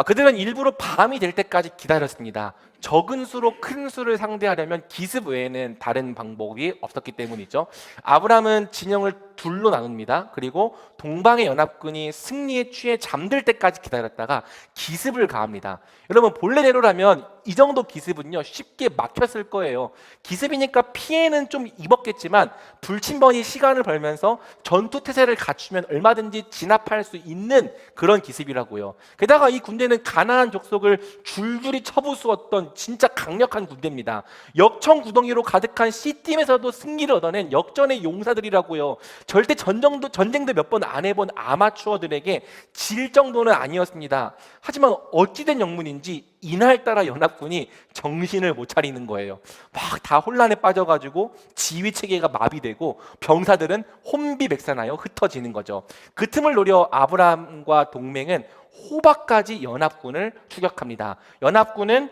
그들은 일부러 밤이 될 때까지 기다렸습니다. 적은 수로 큰 수를 상대하려면 기습 외에는 다른 방법이 없었기 때문이죠. 아브라함은 진영을 둘로 나눕니다. 그리고 동방의 연합군이 승리에 취해 잠들 때까지 기다렸다가 기습을 가합니다. 여러분 본래대로라면 이 정도 기습은요 쉽게 막혔을 거예요. 기습이니까 피해는 좀 입었겠지만 불침번이 시간을 벌면서 전투 태세를 갖추면 얼마든지 진압할 수 있는 그런 기습이라고요. 게다가 이 군대는 가나안 족속을 줄줄이 쳐부수었던 진짜 강력한 군대입니다. 역청구덩이로 가득한 시팀에서도 승리를 얻어낸 역전의 용사들이라고요. 절대 전쟁도 몇 번 안 해본 아마추어들에게 질 정도는 아니었습니다. 하지만 어찌된 영문인지 이날따라 연합군이 정신을 못 차리는 거예요. 막 다 혼란에 빠져가지고 지휘 체계가 마비되고 병사들은 혼비백산하여 흩어지는 거죠. 그 틈을 노려 아브라함과 동맹은 호박까지 연합군을 추격합니다. 연합군은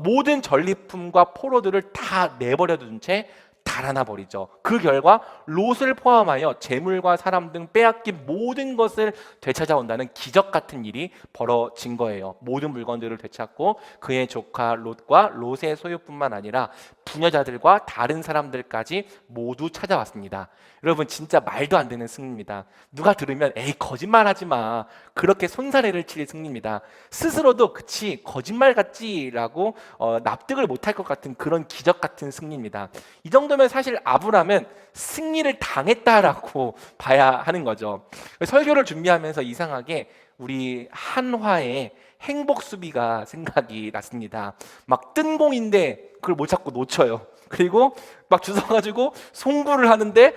모든 전리품과 포로들을 다 내버려둔 채 달아나 버리죠. 그 결과 롯을 포함하여 재물과 사람 등 빼앗긴 모든 것을 되찾아온다는 기적 같은 일이 벌어진 거예요. 모든 물건들을 되찾고 그의 조카 롯과 롯의 소유뿐만 아니라 부녀자들과 다른 사람들까지 모두 찾아왔습니다. 여러분, 진짜 말도 안 되는 승리입니다. 누가 들으면 에이, 거짓말하지 마, 그렇게 손사래를 칠 승리입니다. 스스로도 그치, 거짓말 같지라고 납득을 못할 것 같은 그런 기적 같은 승리입니다. 이 정도면 사실 아브람은 승리를 당했다라고 봐야 하는 거죠. 설교를 준비하면서 이상하게 우리 한화의 행복 수비가 생각이 났습니다. 막 뜬 공인데 그걸 못 잡고 놓쳐요. 그리고 막 주워가지고 송구를 하는데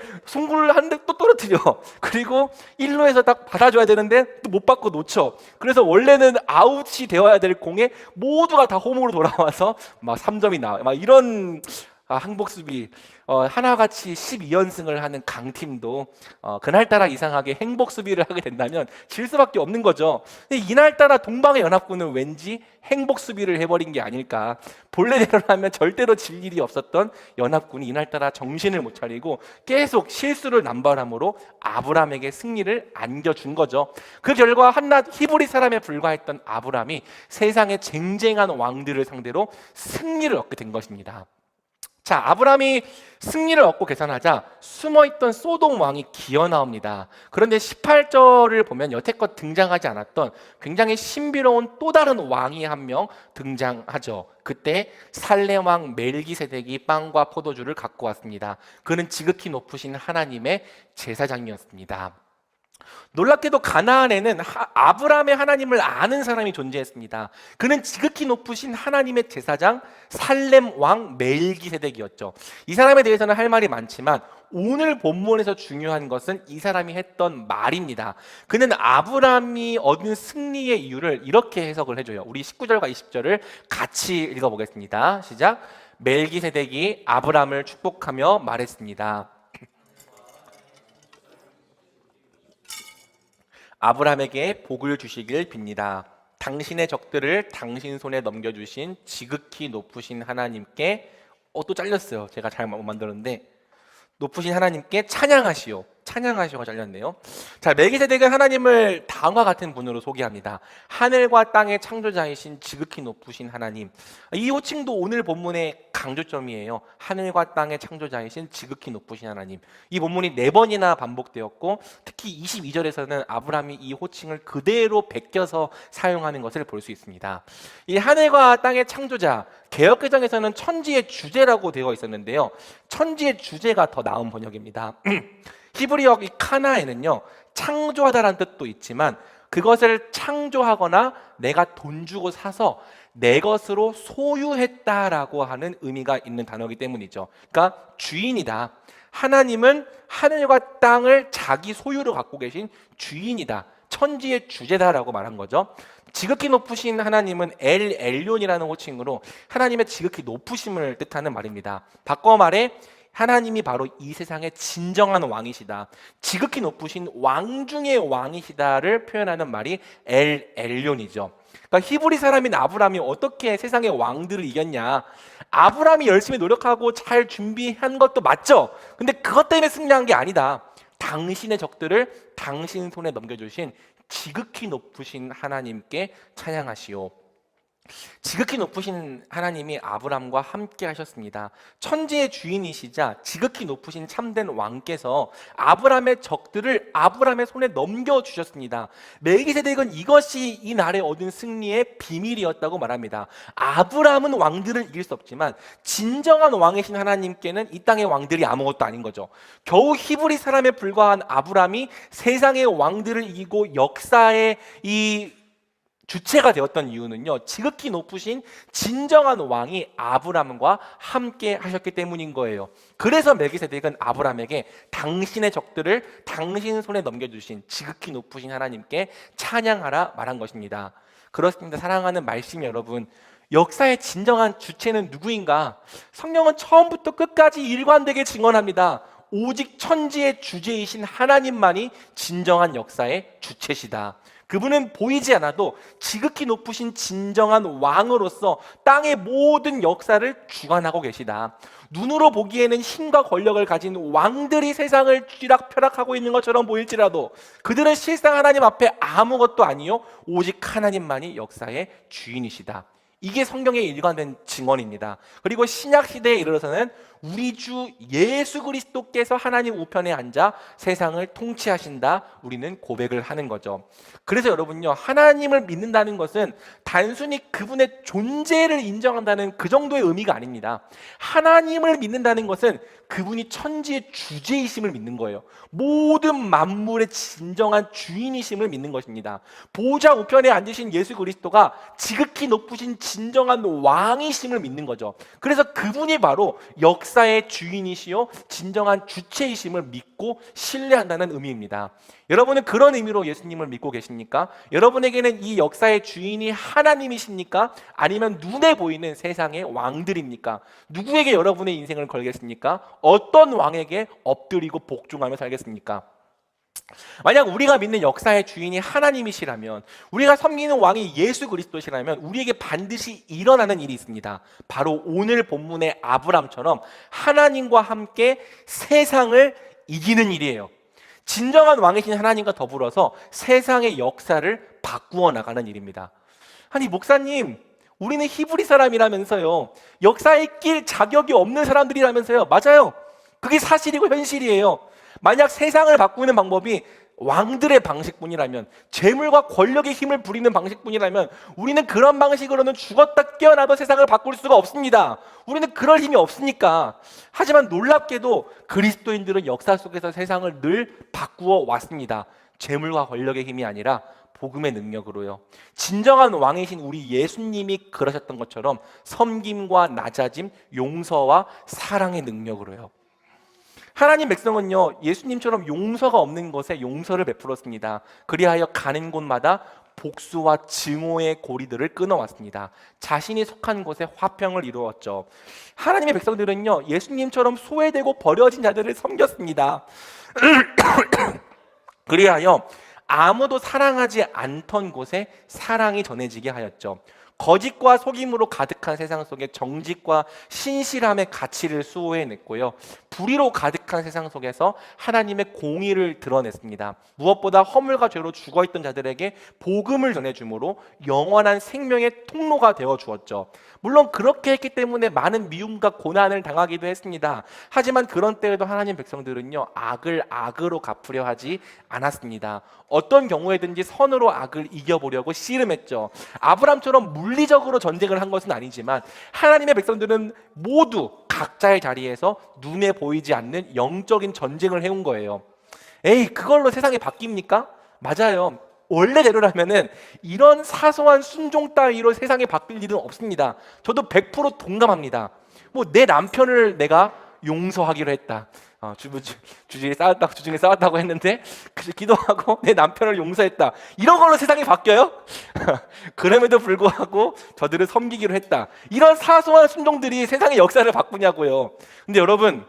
또 떨어뜨려. 그리고 1루에서 딱 받아줘야 되는데 또 못 받고 놓쳐. 그래서 원래는 아웃이 되어야 될 공에 모두가 다 홈으로 돌아와서 막 3점이 나와요. 막 이런 항복 수비. 하나같이 12연승을 하는 강팀도 그날따라 이상하게 행복 수비를 하게 된다면 질 수밖에 없는 거죠. 근데 이날따라 동방의 연합군은 왠지 행복 수비를 해버린 게 아닐까. 본래대로라면 절대로 질 일이 없었던 연합군이 이날따라 정신을 못 차리고 계속 실수를 남발함으로 아브람에게 승리를 안겨준 거죠. 그 결과 한낱 히브리 사람에 불과했던 아브람이 세상의 쟁쟁한 왕들을 상대로 승리를 얻게 된 것입니다. 자, 아브람이 승리를 얻고 계산하자 숨어있던 소돔 왕이 기어 나옵니다. 그런데 18절을 보면 여태껏 등장하지 않았던 굉장히 신비로운 또 다른 왕이 한 명 등장하죠. 그때 살렘 왕 멜기세덱이 빵과 포도주를 갖고 왔습니다. 그는 지극히 높으신 하나님의 제사장이었습니다. 놀랍게도 가나안에는 아브라함의 하나님을 아는 사람이 존재했습니다. 그는 지극히 높으신 하나님의 제사장 살렘 왕 멜기세덱이었죠. 이 사람에 대해서는 할 말이 많지만 오늘 본문에서 중요한 것은 이 사람이 했던 말입니다. 그는 아브라함이 얻은 승리의 이유를 이렇게 해석을 해줘요. 우리 19절과 20절을 같이 읽어보겠습니다. 시작. 멜기세덱이 아브라함을 축복하며 말했습니다. 아브라함에게 복을 주시길 빕니다. 당신의 적들을 당신 손에 넘겨주신 지극히 높으신 하나님께 또 잘렸어요. 제가 잘 못 만들었는데 높으신 하나님께 찬양하시오. 찬양하시오가 잘렸네요. 자, 멜기세덱은 하나님을 다음과 같은 분으로 소개합니다. 하늘과 땅의 창조자이신 지극히 높으신 하나님. 이 호칭도 오늘 본문의 강조점이에요. 하늘과 땅의 창조자이신 지극히 높으신 하나님. 이 본문이 4번이나 반복되었고 특히 22절에서는 아브라함이 이 호칭을 그대로 베껴서 사용하는 것을 볼 수 있습니다. 이 하늘과 땅의 창조자, 개역개정에서는 천지의 주제라고 되어 있었는데요. 천지의 주제가 더 나은 번역입니다. 히브리어 이 카나에는요, 창조하다라는 뜻도 있지만 그것을 창조하거나 내가 돈 주고 사서 내 것으로 소유했다라고 하는 의미가 있는 단어이기 때문이죠. 그러니까 주인이다. 하나님은 하늘과 땅을 자기 소유로 갖고 계신 주인이다. 천지의 주제다라고 말한 거죠. 지극히 높으신 하나님은 엘 엘론이라는 호칭으로 하나님의 지극히 높으심을 뜻하는 말입니다. 바꿔 말해 하나님이 바로 이 세상의 진정한 왕이시다. 지극히 높으신 왕 중의 왕이시다를 표현하는 말이 엘 엘론이죠. 그러니까 히브리 사람인 아브라함이 어떻게 세상의 왕들을 이겼냐? 아브라함이 열심히 노력하고 잘 준비한 것도 맞죠. 근데 그것 때문에 승리한 게 아니다. 당신의 적들을 당신 손에 넘겨주신 지극히 높으신 하나님께 찬양하시오. 지극히 높으신 하나님이 아브람과 함께 하셨습니다. 천지의 주인이시자 지극히 높으신 참된 왕께서 아브람의 적들을 아브람의 손에 넘겨주셨습니다. 멜기세덱은 이것이 이 날에 얻은 승리의 비밀이었다고 말합니다. 아브람은 왕들을 이길 수 없지만 진정한 왕이신 하나님께는 이 땅의 왕들이 아무것도 아닌 거죠. 겨우 히브리 사람에 불과한 아브람이 세상의 왕들을 이기고 역사의 이 주체가 되었던 이유는요, 지극히 높으신 진정한 왕이 아브람과 함께 하셨기 때문인 거예요. 그래서 멜기세덱은 아브람에게 당신의 적들을 당신 손에 넘겨주신 지극히 높으신 하나님께 찬양하라 말한 것입니다. 그렇습니다. 사랑하는 말씀 여러분, 역사의 진정한 주체는 누구인가? 성경은 처음부터 끝까지 일관되게 증언합니다. 오직 천지의 주제이신 하나님만이 진정한 역사의 주체시다. 그분은 보이지 않아도 지극히 높으신 진정한 왕으로서 땅의 모든 역사를 주관하고 계시다. 눈으로 보기에는 힘과 권력을 가진 왕들이 세상을 쥐락펴락하고 있는 것처럼 보일지라도 그들은 실상 하나님 앞에 아무것도 아니요 오직 하나님만이 역사의 주인이시다. 이게 성경의 일관된 증언입니다. 그리고 신약 시대에 이르러서는 우리 주 예수 그리스도께서 하나님 우편에 앉아 세상을 통치하신다, 우리는 고백을 하는 거죠. 그래서 여러분요, 하나님을 믿는다는 것은 단순히 그분의 존재를 인정한다는 그 정도의 의미가 아닙니다. 하나님을 믿는다는 것은 그분이 천지의 주제이심을 믿는 거예요. 모든 만물의 진정한 주인이심을 믿는 것입니다. 보좌 우편에 앉으신 예수 그리스도가 지극히 높으신 진정한 왕이심을 믿는 거죠. 그래서 그분이 바로 역사의 주인이시요 진정한 주체이심을 믿고 신뢰한다는 의미입니다. 여러분은 그런 의미로 예수님을 믿고 계십니까? 여러분에게는 이 역사의 주인이 하나님이십니까? 아니면 눈에 보이는 세상의 왕들입니까? 누구에게 여러분의 인생을 걸겠습니까? 어떤 왕에게 엎드리고 복종하며 살겠습니까? 만약 우리가 믿는 역사의 주인이 하나님이시라면, 우리가 섬기는 왕이 예수 그리스도시라면 우리에게 반드시 일어나는 일이 있습니다. 바로 오늘 본문의 아브람처럼 하나님과 함께 세상을 이기는 일이에요. 진정한 왕이신 하나님과 더불어서 세상의 역사를 바꾸어 나가는 일입니다. 아니 목사님, 우리는 히브리 사람이라면서요, 역사에 낄 자격이 없는 사람들이라면서요. 맞아요, 그게 사실이고 현실이에요. 만약 세상을 바꾸는 방법이 왕들의 방식뿐이라면, 재물과 권력의 힘을 부리는 방식뿐이라면 우리는 그런 방식으로는 죽었다 깨어나도 세상을 바꿀 수가 없습니다. 우리는 그럴 힘이 없으니까. 하지만 놀랍게도 그리스도인들은 역사 속에서 세상을 늘 바꾸어 왔습니다. 재물과 권력의 힘이 아니라 복음의 능력으로요. 진정한 왕이신 우리 예수님이 그러셨던 것처럼 섬김과 낮아짐, 용서와 사랑의 능력으로요. 하나님 백성은요, 예수님처럼 용서가 없는 것에 용서를 베풀었습니다. 그리하여 가는 곳마다 복수와 증오의 고리들을 끊어왔습니다. 자신이 속한 곳에 화평을 이루었죠. 하나님의 백성들은요, 예수님처럼 소외되고 버려진 자들을 섬겼습니다. 그리하여 아무도 사랑하지 않던 곳에 사랑이 전해지게 하였죠. 거짓과 속임으로 가득한 세상 속에 정직과 신실함의 가치를 수호해냈고요, 불의로 가득한 세상 속에서 하나님의 공의를 드러냈습니다. 무엇보다 허물과 죄로 죽어있던 자들에게 복음을 전해주므로 영원한 생명의 통로가 되어 주었죠. 물론 그렇게 했기 때문에 많은 미움과 고난을 당하기도 했습니다. 하지만 그런 때에도 하나님 백성들은요, 악을 악으로 갚으려 하지 않았습니다. 어떤 경우에든지 선으로 악을 이겨보려고 씨름했죠. 아브람처럼 물리적으로 전쟁을 한 것은 아니지만 하나님의 백성들은 모두 각자의 자리에서 눈에 보이지 않는 영적인 전쟁을 해온 거예요. 에이, 그걸로 세상이 바뀝니까? 맞아요. 원래대로라면은 이런 사소한 순종 따위로 세상이 바뀔 일은 없습니다. 저도 100% 동감합니다. 뭐 내 남편을 내가 용서하기로 했다, 주중에 싸웠다고 했는데 기도하고 내 남편을 용서했다, 이런 걸로 세상이 바뀌어요? 그럼에도 불구하고 저들을 섬기기로 했다, 이런 사소한 순종들이 세상의 역사를 바꾸냐고요. 근데 여러분,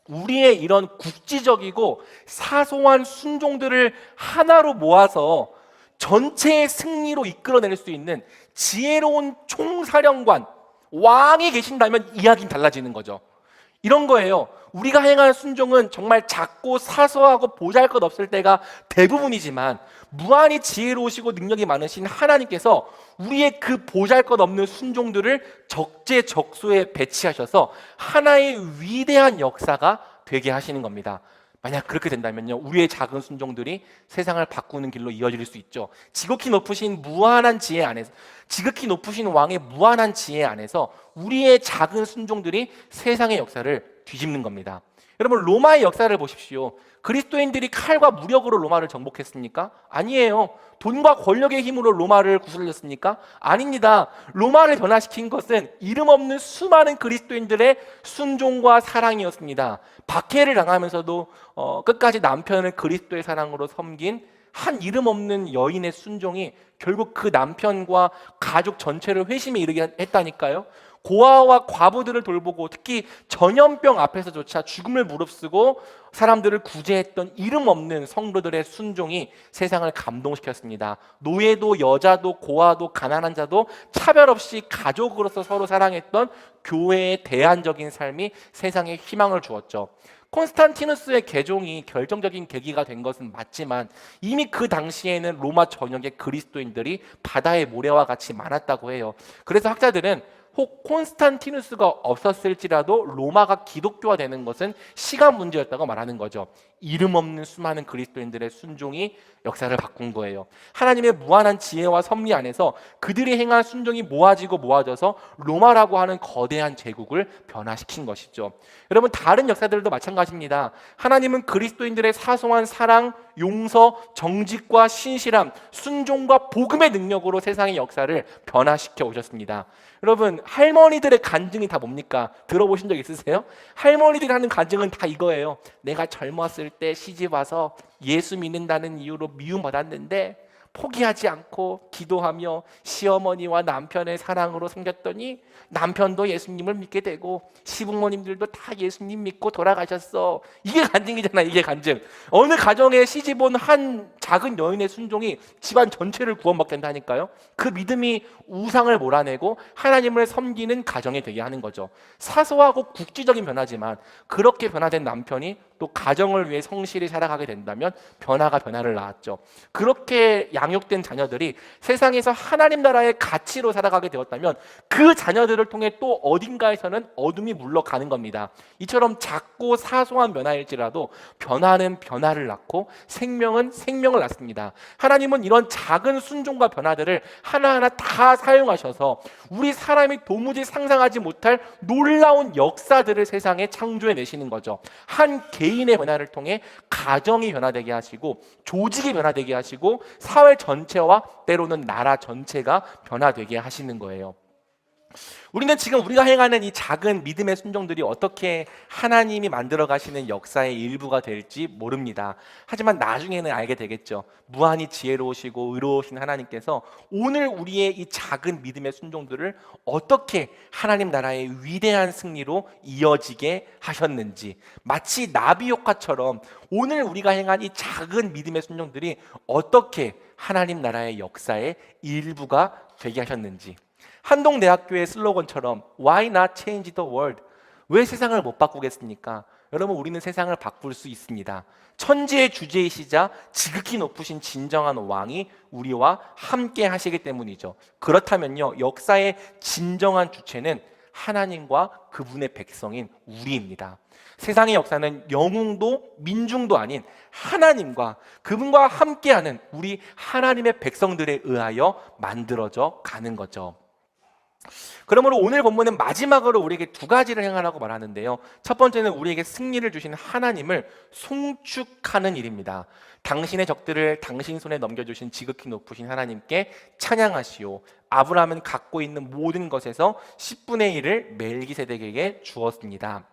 우리의 이런 국지적이고 사소한 순종들을 하나로 모아서 전체의 승리로 이끌어낼 수 있는 지혜로운 총사령관, 왕이 계신다면 이야기는 달라지는 거죠. 이런 거예요. 우리가 행하는 순종은 정말 작고 사소하고 보잘것없을 때가 대부분이지만 무한히 지혜로우시고 능력이 많으신 하나님께서 우리의 그 보잘것없는 순종들을 적재적소에 배치하셔서 하나의 위대한 역사가 되게 하시는 겁니다. 만약 그렇게 된다면요, 우리의 작은 순종들이 세상을 바꾸는 길로 이어질 수 있죠. 지극히 높으신 무한한 지혜 안에서, 지극히 높으신 왕의 무한한 지혜 안에서 우리의 작은 순종들이 세상의 역사를 뒤집는 겁니다. 여러분, 로마의 역사를 보십시오. 그리스도인들이 칼과 무력으로 로마를 정복했습니까? 아니에요. 돈과 권력의 힘으로 로마를 구슬렸습니까? 아닙니다. 로마를 변화시킨 것은 이름 없는 수많은 그리스도인들의 순종과 사랑이었습니다. 박해를 당하면서도 끝까지 남편을 그리스도의 사랑으로 섬긴 한 이름 없는 여인의 순종이 결국 그 남편과 가족 전체를 회심에 이르게 했다니까요. 고아와 과부들을 돌보고 특히 전염병 앞에서조차 죽음을 무릅쓰고 사람들을 구제했던 이름 없는 성도들의 순종이 세상을 감동시켰습니다. 노예도 여자도 고아도 가난한 자도 차별 없이 가족으로서 서로 사랑했던 교회의 대안적인 삶이 세상에 희망을 주었죠. 콘스탄티누스의 개종이 결정적인 계기가 된 것은 맞지만 이미 그 당시에는 로마 전역의 그리스도인들이 바다의 모래와 같이 많았다고 해요. 그래서 학자들은 혹 콘스탄티누스가 없었을지라도 로마가 기독교화 되는 것은 시간 문제였다고 말하는 거죠. 이름 없는 수많은 그리스도인들의 순종이 역사를 바꾼 거예요. 하나님의 무한한 지혜와 섭리 안에서 그들이 행한 순종이 모아지고 모아져서 로마라고 하는 거대한 제국을 변화시킨 것이죠. 여러분, 다른 역사들도 마찬가지입니다. 하나님은 그리스도인들의 사소한 사랑, 용서, 정직과 신실함, 순종과 복음의 능력으로 세상의 역사를 변화시켜 오셨습니다. 여러분, 할머니들의 간증이 다 뭡니까? 들어보신 적 있으세요? 할머니들이 하는 간증은 다 이거예요. 내가 젊었을 때 시집 와서 예수 믿는다는 이유로 미움받았는데 포기하지 않고 기도하며 시어머니와 남편의 사랑으로 섬겼더니 남편도 예수님을 믿게 되고 시부모님들도 다 예수님 믿고 돌아가셨어. 이게 간증이잖아. 이게 간증. 어느 가정에 시집 온 한 작은 여인의 순종이 집안 전체를 구원받게 한다니까요. 그 믿음이 우상을 몰아내고 하나님을 섬기는 가정이 되게 하는 거죠. 사소하고 국지적인 변화지만 그렇게 변화된 남편이 또 가정을 위해 성실히 살아가게 된다면 변화를 낳았죠. 그렇게 양육된 자녀들이 세상에서 하나님 나라의 가치로 살아가게 되었다면 그 자녀들을 통해 또 어딘가에서는 어둠이 물러가는 겁니다. 이처럼 작고 사소한 변화일지라도 변화는 변화를 낳고 생명은 생명을 낳습니다. 하나님은 이런 작은 순종과 변화들을 하나하나 다 사용하셔서 우리 사람이 도무지 상상하지 못할 놀라운 역사들을 세상에 창조해 내시는 거죠. 한 개인의 변화를 통해 가정이 변화되게 하시고 조직이 변화되게 하시고 사회 전체와 때로는 나라 전체가 변화되게 하시는 거예요. 우리는 지금 우리가 행하는 이 작은 믿음의 순종들이 어떻게 하나님이 만들어 가시는 역사의 일부가 될지 모릅니다. 하지만 나중에는 알게 되겠죠. 무한히 지혜로우시고 의로우신 하나님께서 오늘 우리의 이 작은 믿음의 순종들을 어떻게 하나님 나라의 위대한 승리로 이어지게 하셨는지, 마치 나비 효과처럼 오늘 우리가 행한 이 작은 믿음의 순종들이 어떻게 하나님 나라의 역사의 일부가 되게 하셨는지, 한동대학교의 슬로건처럼 Why not change the world? 왜 세상을 못 바꾸겠습니까? 여러분, 우리는 세상을 바꿀 수 있습니다. 천지의 주제이시자 지극히 높으신 진정한 왕이 우리와 함께 하시기 때문이죠. 그렇다면요, 역사의 진정한 주체는 하나님과 그분의 백성인 우리입니다. 세상의 역사는 영웅도 민중도 아닌 하나님과 그분과 함께하는 우리 하나님의 백성들에 의하여 만들어져 가는 거죠. 그러므로 오늘 본문은 마지막으로 우리에게 두 가지를 행하라고 말하는데요. 첫 번째는 우리에게 승리를 주신 하나님을 송축하는 일입니다. 당신의 적들을 당신 손에 넘겨주신 지극히 높으신 하나님께 찬양하시오. 아브라함은 갖고 있는 모든 것에서 10분의 1을 멜기세덱에게 주었습니다.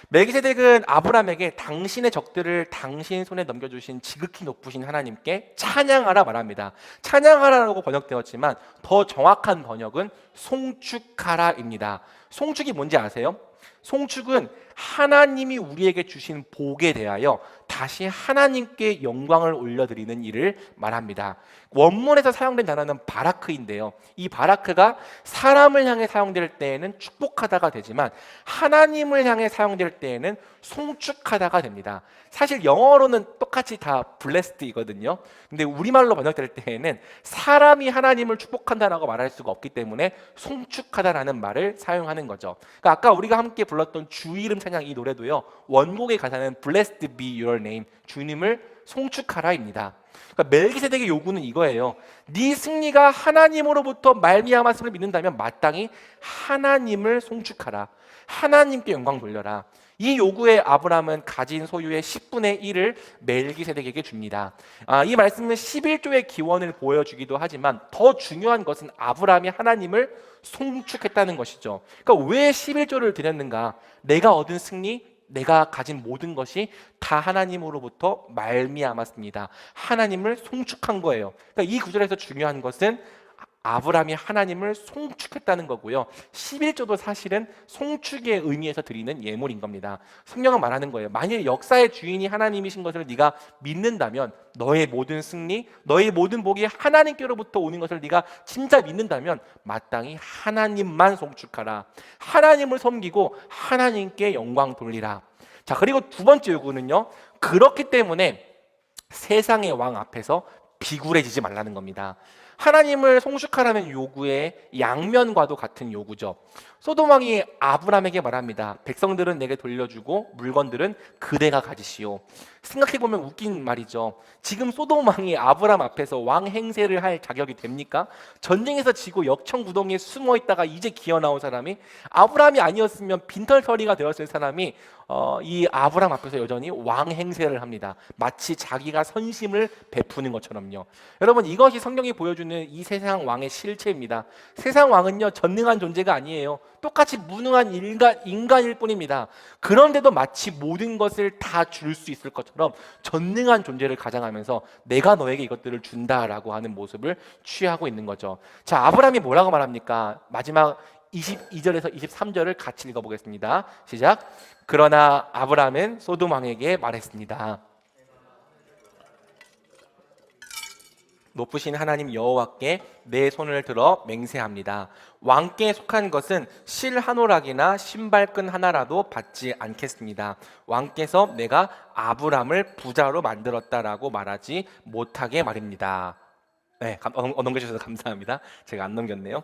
멜기세덱은 아브라함에게 당신의 적들을 당신 손에 넘겨주신 지극히 높으신 하나님께 찬양하라 말합니다. 찬양하라라고 번역되었지만 더 정확한 번역은 송축하라입니다. 송축이 뭔지 아세요? 송축은 하나님이 우리에게 주신 복에 대하여 다시 하나님께 영광을 올려드리는 일을 말합니다. 원문에서 사용된 단어는 바라크인데요. 이 바라크가 사람을 향해 사용될 때에는 축복하다가 되지만 하나님을 향해 사용될 때에는 송축하다가 됩니다. 사실 영어로는 똑같이 다 blessed이거든요. 근데 우리말로 번역될 때에는 사람이 하나님을 축복한다라고 말할 수가 없기 때문에 송축하다라는 말을 사용하는 거죠. 그러니까 아까 우리가 함께 불렀던 주 이름 찬양 이 노래도요, 원곡의 가사는 Blessed be your name, 주님을 송축하라입니다. 그러니까 멜기세덱의 요구는 이거예요. 네 승리가 하나님으로부터 말미암았음을 믿는다면 마땅히 하나님을 송축하라. 하나님께 영광 돌려라. 이 요구에 아브라함은 가진 소유의 10분의 1을 멜기세덱에게 줍니다. 이 말씀은 11조의 기원을 보여주기도 하지만 더 중요한 것은 아브라함이 하나님을 송축했다는 것이죠. 그러니까 왜 11조를 드렸는가? 내가 얻은 승리, 내가 가진 모든 것이 다 하나님으로부터 말미암았습니다. 하나님을 송축한 거예요. 그러니까 이 구절에서 중요한 것은 아브라함이 하나님을 송축했다는 거고요. 11조도 사실은 송축의 의미에서 드리는 예물인 겁니다. 성경은 말하는 거예요. 만일 역사의 주인이 하나님이신 것을 네가 믿는다면, 너의 모든 승리, 너의 모든 복이 하나님께로부터 오는 것을 네가 진짜 믿는다면 마땅히 하나님만 송축하라. 하나님을 섬기고 하나님께 영광 돌리라. 자, 그리고 두 번째 요구는요, 그렇기 때문에 세상의 왕 앞에서 비굴해지지 말라는 겁니다. 하나님을 송축하라는 요구의 양면과도 같은 요구죠. 소돔 왕이 아브라함에게 말합니다. 백성들은 내게 돌려주고 물건들은 그대가 가지시오. 생각해보면 웃긴 말이죠. 지금 소돔 왕이 아브라함 앞에서 왕 행세를 할 자격이 됩니까? 전쟁에서 지고 역청구덩이에 숨어 있다가 이제 기어 나온 사람이, 아브라함이 아니었으면 빈털터리가 되었을 사람이 이 아브라함 앞에서 여전히 왕 행세를 합니다. 마치 자기가 선심을 베푸는 것처럼요. 여러분, 이것이 성경이 보여주는 이 세상 왕의 실체입니다. 세상 왕은요, 전능한 존재가 아니에요. 똑같이 무능한 인간일 뿐입니다. 그런데도 마치 모든 것을 다 줄 수 있을 것처럼 전능한 존재를 가장하면서 내가 너에게 이것들을 준다라고 하는 모습을 취하고 있는 거죠. 자, 아브라함이 뭐라고 말합니까? 마지막 22절에서 23절을 같이 읽어보겠습니다. 시작. 그러나 아브라함은 소돔 왕에게 말했습니다. 높으신 하나님 여호와께 내 손을 들어 맹세합니다. 왕께 속한 것은 실 한 오락이나 신발끈 하나라도 받지 않겠습니다. 왕께서 내가 아브람을 부자로 만들었다라고 말하지 못하게 말입니다. 네, 넘겨주셔서 감사합니다. 제가 안 넘겼네요.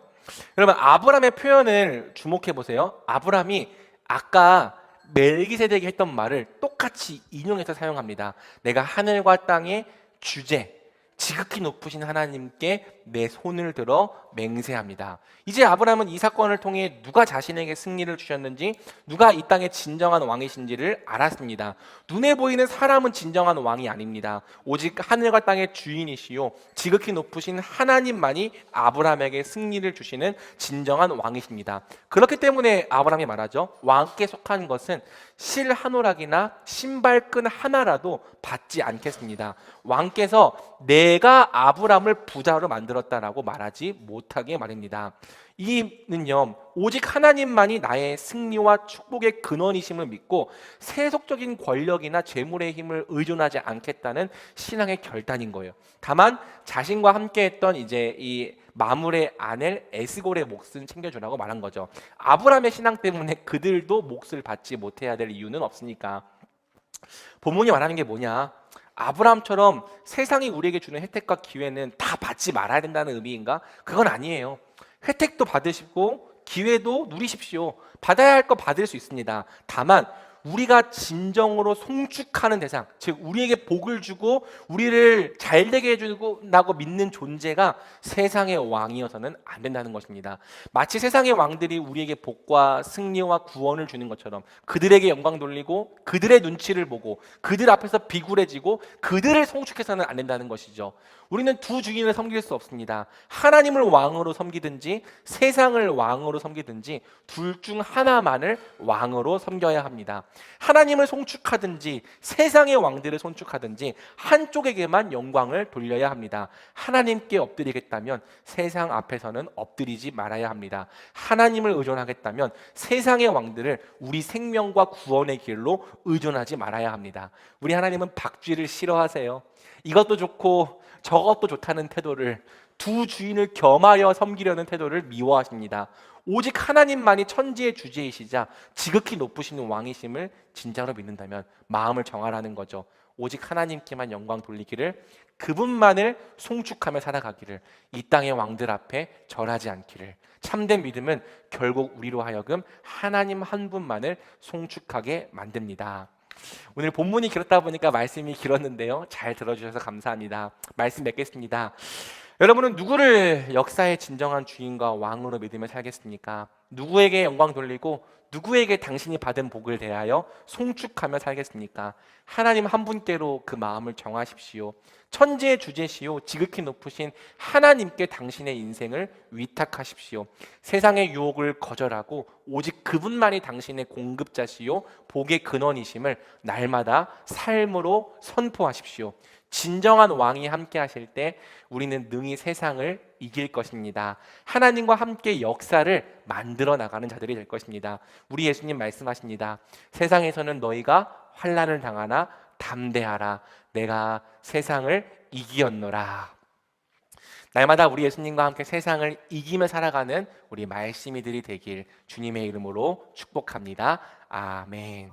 여러분, 아브람의 표현을 주목해 보세요. 아브람이 아까 멜기세덱이 했던 말을 똑같이 인용해서 사용합니다. 내가 하늘과 땅의 주제, 지극히 높으신 하나님께 내 손을 들어 맹세합니다. 이제 아브라함은 이 사건을 통해 누가 자신에게 승리를 주셨는지, 누가 이 땅의 진정한 왕이신지를 알았습니다. 눈에 보이는 사람은 진정한 왕이 아닙니다. 오직 하늘과 땅의 주인이시요 지극히 높으신 하나님만이 아브라함에게 승리를 주시는 진정한 왕이십니다. 그렇기 때문에 아브라함이 말하죠. 왕께 속한 것은 실 한 오락이나 신발끈 하나라도 받지 않겠습니다. 왕께서 내가 아브라함을 부자로 만들었다라고 말하지 못하게 말입니다. 이는요, 오직 하나님만이 나의 승리와 축복의 근원이심을 믿고 세속적인 권력이나 재물의 힘을 의존하지 않겠다는 신앙의 결단인 거예요. 다만 자신과 함께했던 이제 이 마물의 아넬 에스골의 몫은 챙겨주라고 말한 거죠. 아브라함의 신앙 때문에 그들도 몫을 받지 못해야 될 이유는 없으니까. 본문이 말하는 게 뭐냐? 아브라함처럼 세상이 우리에게 주는 혜택과 기회는 다 받지 말아야 된다는 의미인가? 그건 아니에요. 혜택도 받으시고 기회도 누리십시오. 받아야 할 거 받을 수 있습니다. 다만 우리가 진정으로 송축하는 대상, 즉 우리에게 복을 주고 우리를 잘되게 해주고 믿는 존재가 세상의 왕이어서는 안 된다는 것입니다. 마치 세상의 왕들이 우리에게 복과 승리와 구원을 주는 것처럼 그들에게 영광 돌리고 그들의 눈치를 보고 그들 앞에서 비굴해지고 그들을 송축해서는 안 된다는 것이죠. 우리는 두 주인을 섬길 수 없습니다. 하나님을 왕으로 섬기든지 세상을 왕으로 섬기든지 둘 중 하나만을 왕으로 섬겨야 합니다. 하나님을 송축하든지 세상의 왕들을 송축하든지 한쪽에게만 영광을 돌려야 합니다. 하나님께 엎드리겠다면 세상 앞에서는 엎드리지 말아야 합니다. 하나님을 의존하겠다면 세상의 왕들을 우리 생명과 구원의 길로 의존하지 말아야 합니다. 우리 하나님은 박쥐를 싫어하세요. 이것도 좋고 저것도 좋다는 태도를, 두 주인을 겸하여 섬기려는 태도를 미워하십니다. 오직 하나님만이 천지의 주제이시자 지극히 높으신 왕이심을 진짜로 믿는다면 마음을 정하라는 거죠. 오직 하나님께만 영광 돌리기를, 그분만을 송축하며 살아가기를, 이 땅의 왕들 앞에 절하지 않기를. 참된 믿음은 결국 우리로 하여금 하나님 한 분만을 송축하게 만듭니다. 오늘 본문이 길었다 보니까 말씀이 길었는데요, 잘 들어주셔서 감사합니다. 말씀 맺겠습니다. 여러분은 누구를 역사의 진정한 주인과 왕으로 믿으며 살겠습니까? 누구에게 영광 돌리고 누구에게 당신이 받은 복을 대하여 송축하며 살겠습니까? 하나님 한 분께로 그 마음을 정하십시오. 천지의 주제시요 지극히 높으신 하나님께 당신의 인생을 위탁하십시오. 세상의 유혹을 거절하고 오직 그분만이 당신의 공급자시요 복의 근원이심을 날마다 삶으로 선포하십시오. 진정한 왕이 함께 하실 때 우리는 능히 세상을 이길 것입니다. 하나님과 함께 역사를 만들어 나가는 자들이 될 것입니다. 우리 예수님 말씀하십니다. 세상에서는 너희가 환난을 당하나 담대하라. 내가 세상을 이기었노라. 날마다 우리 예수님과 함께 세상을 이기며 살아가는 우리 말씀이들이 되길 주님의 이름으로 축복합니다. 아멘.